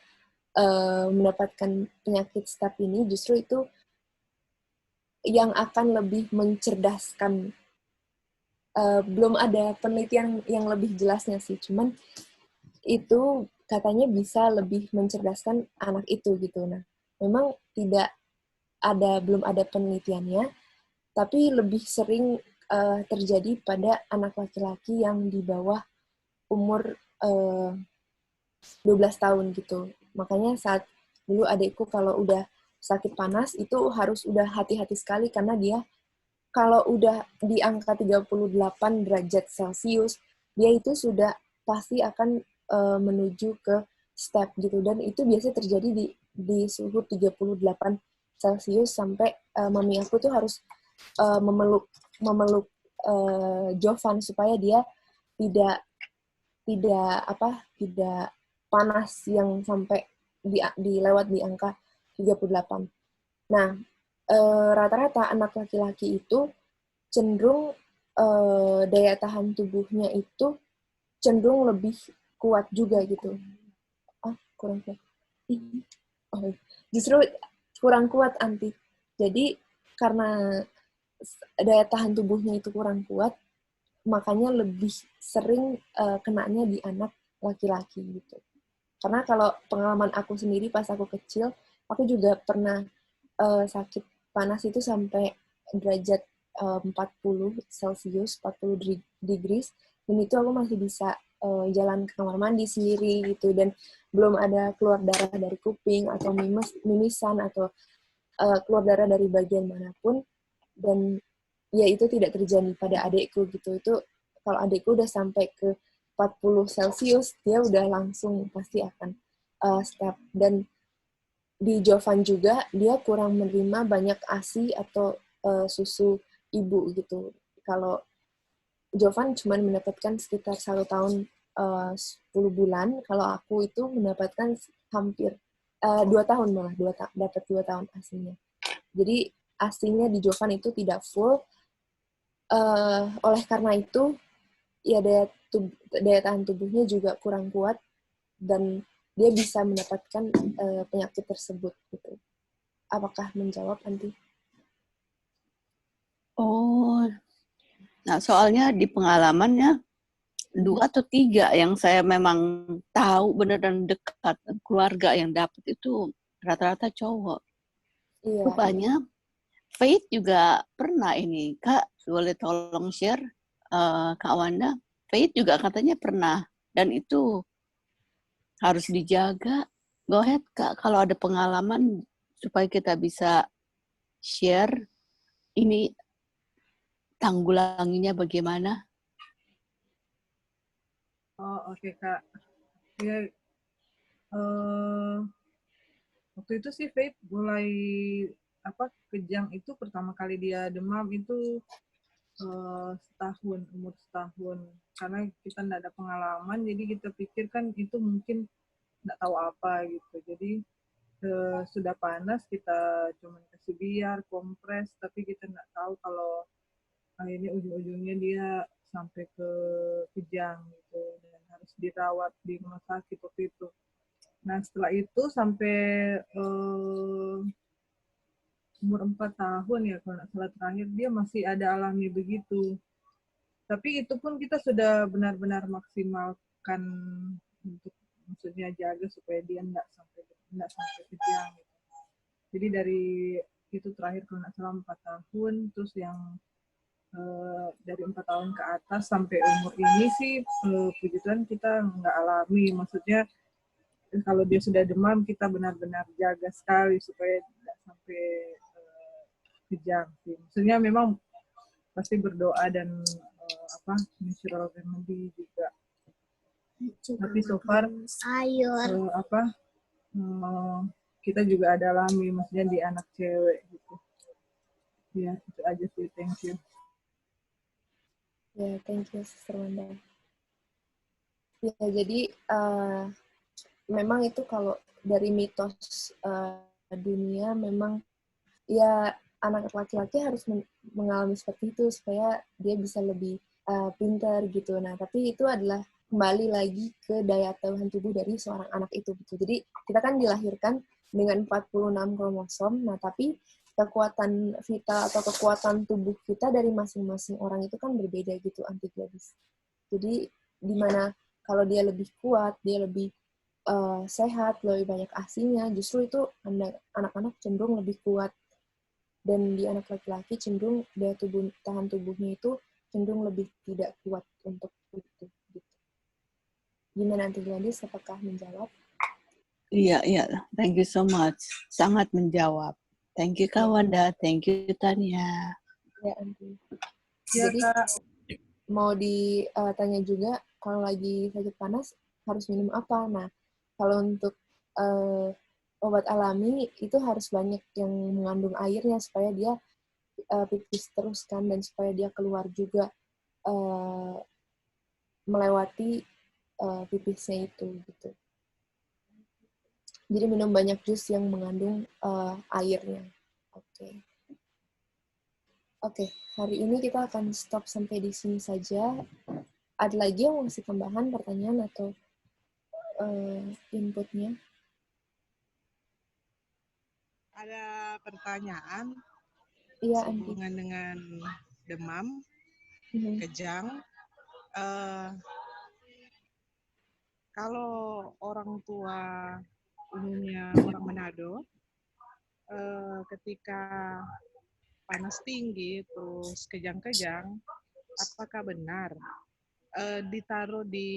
mendapatkan penyakit staph ini justru itu yang akan lebih mencerdaskan. Belum ada penelitian yang lebih jelasnya sih, cuman itu katanya bisa lebih mencerdaskan anak itu gitu. Nah, memang belum ada penelitiannya, tapi lebih sering terjadi pada anak laki-laki yang di bawah umur 12 tahun gitu. Makanya saat dulu adikku kalau udah sakit panas itu harus udah hati-hati sekali, karena dia kalau udah di angka 38 derajat Celcius, dia itu sudah pasti akan menuju ke staph gitu. Dan itu biasanya terjadi di suhu 38 Celcius sampai mami aku tuh harus memeluk Jovan supaya dia tidak panas yang sampai dilewat di angka 38. Nah, rata-rata anak laki-laki itu cenderung daya tahan tubuhnya itu cenderung lebih kuat juga gitu. Kurang kuat. Justru kurang kuat, Anti. Jadi karena daya tahan tubuhnya itu kurang kuat, makanya lebih sering kenanya di anak laki-laki gitu. Karena kalau pengalaman aku sendiri pas aku kecil, aku juga pernah sakit panas itu sampai derajat 40 Celcius, 40 degrees, dan itu aku masih bisa jalan ke kamar mandi sendiri gitu, dan belum ada keluar darah dari kuping atau mimisan atau keluar darah dari bagian manapun. Dan ya itu tidak terjadi pada adikku gitu. Itu kalau adikku udah sampai ke 40 Celcius, dia udah langsung pasti akan stop. Dan di Jovan juga dia kurang menerima banyak ASI atau susu ibu gitu. Kalau Jovan cuma mendapatkan sekitar 1 tahun 10 bulan, kalau aku itu mendapatkan hampir 2 tahun malah, dapat 2 tahun ASI-nya. Jadi ASI-nya di Jovan itu tidak full. Oleh karena itu, ya daya tahan tubuhnya juga kurang kuat dan dia bisa mendapatkan penyakit tersebut gitu. Apakah menjawab nanti? Oh, nah soalnya di pengalamannya 2 atau 3 yang saya memang tahu beneran dekat keluarga yang dapat itu rata-rata cowok. Iya. Rupanya Faith juga pernah ini, Kak, boleh tolong share Kak Wanda? Faith juga katanya pernah dan itu harus dijaga. Go ahead, Kak, kalau ada pengalaman supaya kita bisa share ini tanggulanginya bagaimana? Oh, oke, Kak. Ya, waktu itu sih Faith mulai kejang itu pertama kali dia demam itu umur setahun. Karena kita nggak ada pengalaman, jadi kita pikir kan itu mungkin nggak tahu apa gitu. Jadi sudah panas kita cuma kasih biar kompres, tapi kita nggak tahu kalau akhirnya ujung-ujungnya dia sampai ke kejang gitu dan harus dirawat di rumah sakit waktu itu. Nah setelah itu sampai umur 4 tahun ya kalau nggak salah terakhir dia masih ada alami begitu. Tapi itu pun kita sudah benar-benar maksimalkan untuk maksudnya jaga supaya dia nggak sampai kejang. Gitu. Jadi dari itu terakhir kalau nggak salah 4 tahun, terus yang dari 4 tahun ke atas sampai umur ini sih puji Tuhan kita nggak alami. Maksudnya kalau dia sudah demam kita benar-benar jaga sekali supaya tidak sampai kejang sih. Maksudnya memang pasti berdoa dan natural remedy juga. Tapi so far kita juga ada alami, maksudnya di anak cewek gitu. Ya itu aja sih, thank you. Ya, thank you, Sister Wanda. Ya, jadi memang itu kalau dari mitos dunia memang ya anak laki-laki harus mengalami seperti itu supaya dia bisa lebih pintar gitu. Nah, tapi itu adalah kembali lagi ke daya tahan tubuh dari seorang anak itu gitu. Jadi kita kan dilahirkan dengan 46 kromosom, nah tapi kekuatan vital atau kekuatan tubuh kita dari masing-masing orang itu kan berbeda gitu antibodies. Jadi dimana kalau dia lebih kuat, dia lebih sehat, lebih banyak ASI-nya, justru itu anak-anak cenderung lebih kuat. Dan di anak laki-laki cenderung daya tahan tubuhnya itu cenderung lebih tidak kuat untuk itu. Gitu. Gimana Aunty Gladys, apakah menjawab? Iya, thank you so much. Sangat menjawab. Thank you Kak Wanda, thank you Tania. Ya, Aunty. Ya, Jadi Kak. mau ditanya juga kalau lagi sakit panas harus minum apa? Nah, kalau untuk obat alami itu harus banyak yang mengandung airnya supaya dia pipis terus kan, dan supaya dia keluar juga melewati pipisnya itu gitu. Jadi minum banyak jus yang mengandung airnya. Oke, hari ini kita akan stop sampai di sini saja. Ada lagi yang masih tambahan pertanyaan atau inputnya? Ada pertanyaan sehubungan dengan demam, kejang. Kalau orang tua umumnya orang Manado, ketika panas tinggi terus kejang-kejang, apakah benar ditaruh di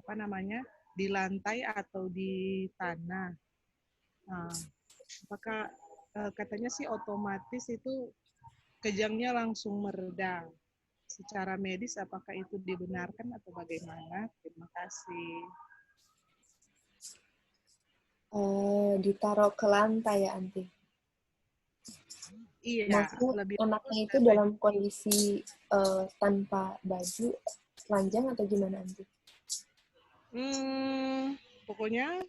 apa namanya, di lantai atau di tanah. Nah, apakah katanya sih otomatis itu kejangnya langsung mereda. Secara medis apakah itu dibenarkan atau bagaimana? Terima kasih. Ditaruh ke lantai ya, Anti? Iya, Maksudnya lebih anaknya bagus itu dalam kondisi tanpa baju, telanjang atau gimana, Anti? Pokoknya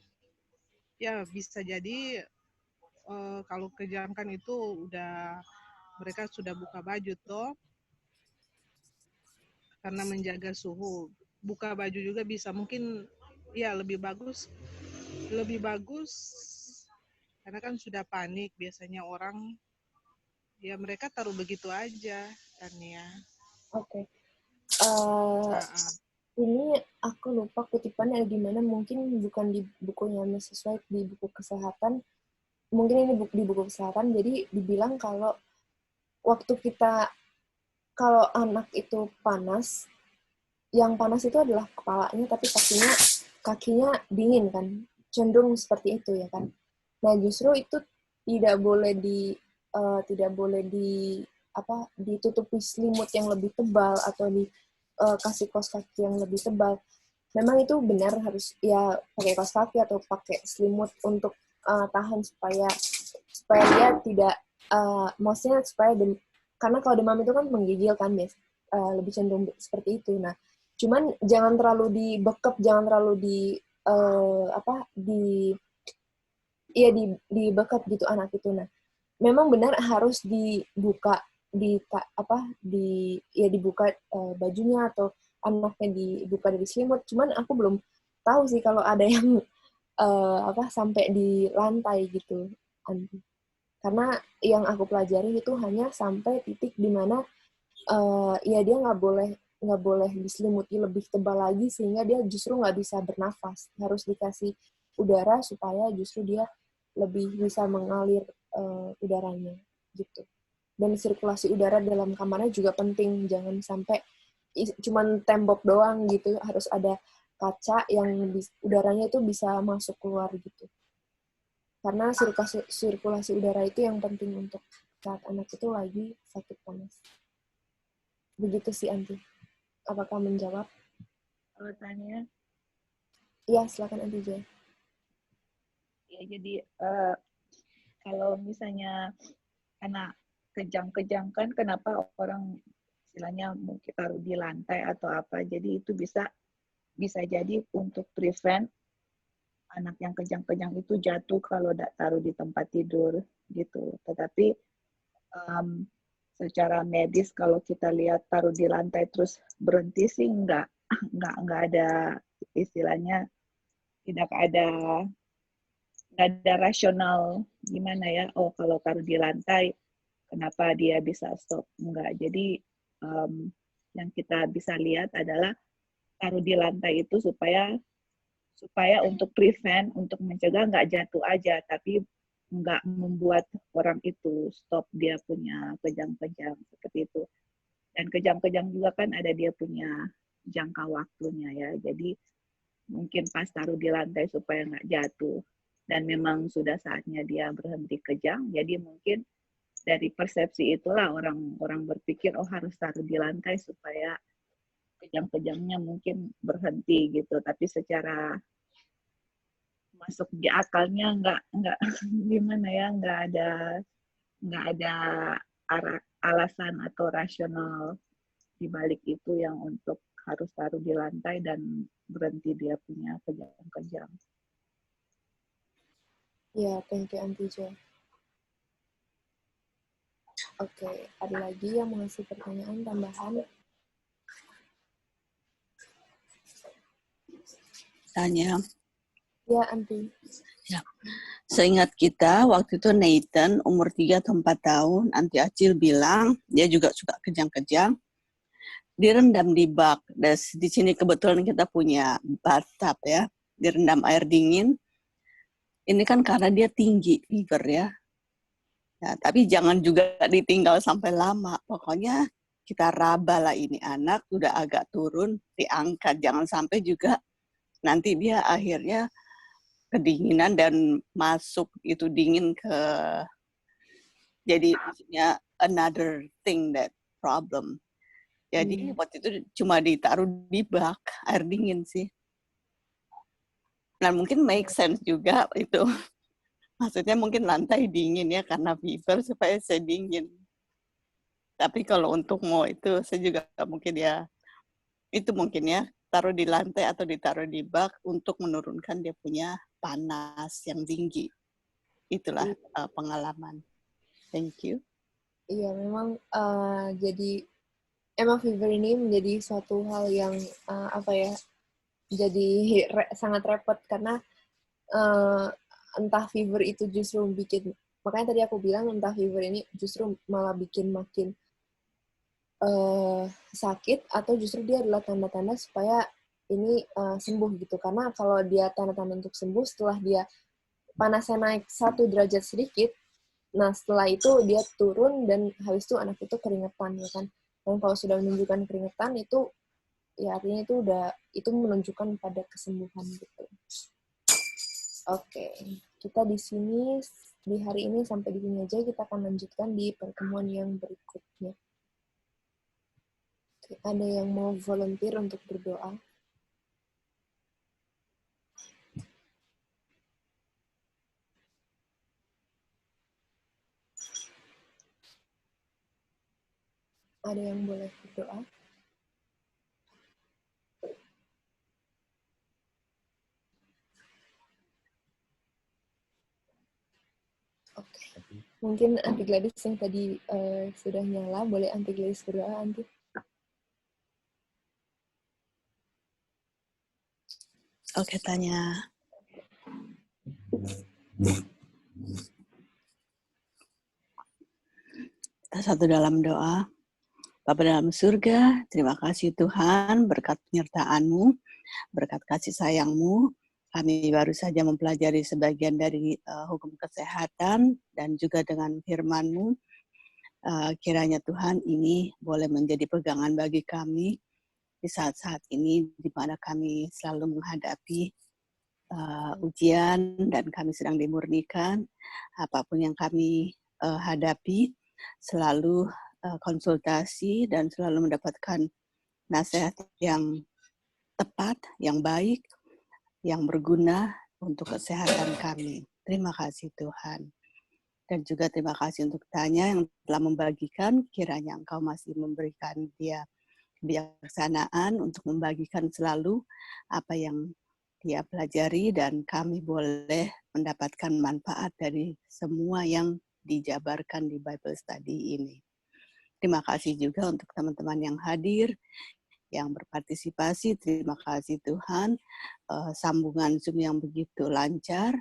ya bisa jadi kalau kejangkan itu udah mereka sudah buka baju toh, karena menjaga suhu. Buka baju juga bisa, mungkin ya lebih bagus karena kan sudah panik biasanya orang, ya mereka taruh begitu aja kan ya. Oke. Ini aku lupa kutipannya di mana, mungkin bukan di bukunya Mrs. White, di buku kesehatan. Mungkin ini di buku kesehatan, jadi dibilang kalau waktu kalau anak itu panas, yang panas itu adalah kepalanya, tapi kakinya dingin kan, cenderung seperti itu ya kan. Nah justru itu tidak boleh ditutupi selimut yang lebih tebal atau kasih kaos kaki yang lebih tebal. Memang itu benar, harus ya pakai kaos kaki atau pakai selimut untuk tahan supaya dia tidak maksudnya supaya karena kalau demam itu kan menggigil kan, lebih cenderung seperti itu. Nah, cuman jangan terlalu dibekep, jangan terlalu dibekep gitu anak itu. Nah, memang benar harus dibuka dibuka bajunya atau anaknya dibuka dari selimut. Cuman aku belum tahu sih kalau ada yang sampai di lantai gitu, Andi. Karena yang aku pelajari itu hanya sampai titik di mana dia nggak boleh diselimuti lebih tebal lagi sehingga dia justru nggak bisa bernafas. Harus dikasih udara supaya justru dia lebih bisa mengalir udaranya gitu. Dan sirkulasi udara dalam kamarnya juga penting, jangan sampai cuman tembok doang gitu, harus ada kaca yang udaranya itu bisa masuk keluar gitu. Karena sirkulasi udara itu yang penting untuk saat anak itu lagi sakit panas. Begitu sih, Anti. Apakah menjawab? Tanya. Iya, silakan Anti Jaya. Ya, jadi kalau misalnya anak kejang-kejang kan, kenapa orang istilahnya mungkin taruh di lantai atau apa, jadi itu bisa jadi untuk prevent anak yang kejang-kejang itu jatuh kalau taruh di tempat tidur gitu. Tetapi secara medis kalau kita lihat taruh di lantai terus berhenti sih enggak ada, istilahnya tidak ada rasional gimana ya, oh kalau taruh di lantai kenapa dia bisa stop, enggak. Jadi yang kita bisa lihat adalah taruh di lantai itu supaya untuk prevent, untuk mencegah nggak jatuh aja, tapi nggak membuat orang itu stop dia punya kejang-kejang seperti itu. Dan kejang-kejang juga kan ada dia punya jangka waktunya ya. Jadi mungkin pas taruh di lantai supaya nggak jatuh dan memang sudah saatnya dia berhenti kejang, jadi mungkin dari persepsi itulah orang berpikir oh harus taruh di lantai supaya kejang-kejangnya mungkin berhenti gitu. Tapi secara masuk di akalnya nggak gimana ya, nggak ada alasan atau rasional di balik itu yang untuk harus taruh di lantai dan berhenti dia punya kejang-kejang. Ya, thank you Auntie Jo. Oke, ada lagi yang mau ngasih pertanyaan tambahan? Tanya. Ya, Auntie. Ya. Seingat kita, waktu itu Nathan, umur 3 atau 4 tahun, Auntie Acil bilang, dia juga suka kejang-kejang, direndam di bak. Dan di sini kebetulan kita punya bathtub ya, direndam air dingin. Ini kan karena dia tinggi, fever ya. Nah, tapi jangan juga ditinggal sampai lama. Pokoknya kita raba lah ini anak, udah agak turun, diangkat. Jangan sampai juga nanti dia akhirnya kedinginan dan masuk itu dingin ke, jadi maksudnya another thing that problem. Jadi waktu itu cuma ditaruh di bak air dingin sih. Nah mungkin make sense juga itu. Maksudnya mungkin lantai dingin ya karena fever supaya saya dingin. Tapi kalau untuk mau itu saya juga mungkin ya, itu mungkin ya taruh di lantai atau ditaruh di bak untuk menurunkan dia punya panas yang tinggi. Itulah pengalaman. Thank you. Iya, memang jadi emang fever ini menjadi suatu hal yang jadi sangat repot karena entah fever itu justru bikin, makanya tadi aku bilang entah fever ini justru malah bikin makin sakit atau justru dia adalah tanda-tanda supaya ini sembuh gitu. Karena kalau dia tanda-tanda untuk sembuh setelah dia panasnya naik 1 derajat sedikit, nah setelah itu dia turun dan habis itu anak itu keringetan ya kan. Dan kalau sudah menunjukkan keringetan itu ya artinya itu menunjukkan pada kesembuhan gitu. Oke, kita di sini di hari ini sampai di sini aja, kita akan lanjutkan di pertemuan yang berikutnya. Ada yang mau volunteer untuk berdoa? Ada yang boleh berdoa? Oke. Mungkin Aunty Gladys yang tadi sudah nyala, boleh Aunty Gladys berdoa, Aunty? Oke, tanya. Kita satu dalam doa. Bapa dalam surga, terima kasih Tuhan berkat penyertaan-Mu, berkat kasih sayang-Mu. Kami baru saja mempelajari sebagian dari hukum kesehatan dan juga dengan firman-Mu. Kiranya Tuhan ini boleh menjadi pegangan bagi kami di saat-saat ini di mana kami selalu menghadapi ujian dan kami sedang dimurnikan. Apapun yang kami hadapi, selalu konsultasi dan selalu mendapatkan nasihat yang tepat, yang baik, yang berguna untuk kesehatan kami. Terima kasih Tuhan. Dan juga terima kasih untuk Tanya yang telah membagikan, kiranya Engkau masih memberikan dia kebijaksanaan untuk membagikan selalu apa yang dia pelajari dan kami boleh mendapatkan manfaat dari semua yang dijabarkan di Bible Study ini. Terima kasih juga untuk teman-teman yang hadir, yang berpartisipasi. Terima kasih Tuhan, sambungan Zoom yang begitu lancar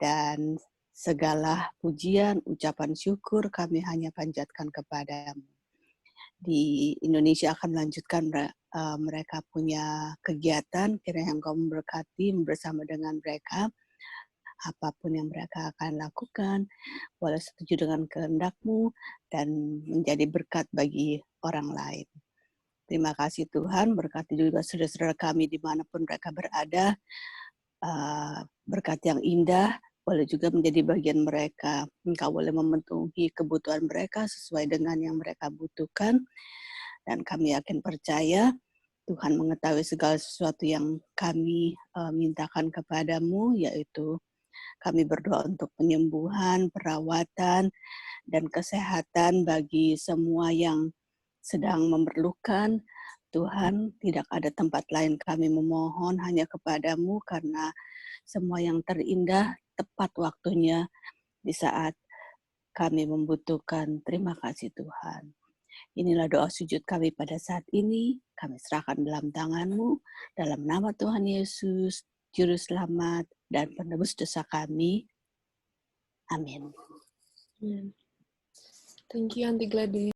dan segala pujian, ucapan syukur kami hanya panjatkan kepadamu. Di Indonesia akan melanjutkan mereka punya kegiatan, kiranya Engkau memberkati bersama dengan mereka. Apapun yang mereka akan lakukan, boleh setuju dengan kehendak-Mu dan menjadi berkat bagi orang lain. Terima kasih Tuhan, berkati juga saudara-saudara kami dimanapun mereka berada, berkat yang indah, boleh juga menjadi bagian mereka. Engkau boleh memenuhi kebutuhan mereka sesuai dengan yang mereka butuhkan. Dan kami yakin percaya Tuhan mengetahui segala sesuatu yang kami mintakan kepadamu, yaitu kami berdoa untuk penyembuhan, perawatan, dan kesehatan bagi semua yang sedang memerlukan. Tuhan, tidak ada tempat lain kami memohon hanya kepadamu karena semua yang terindah tepat waktunya di saat kami membutuhkan. Terima kasih Tuhan. Inilah doa sujud kami pada saat ini. Kami serahkan dalam tangan-Mu. Dalam nama Tuhan Yesus, Juru Selamat dan penebus dosa kami. Amin. Thank you, Aunty Gladys.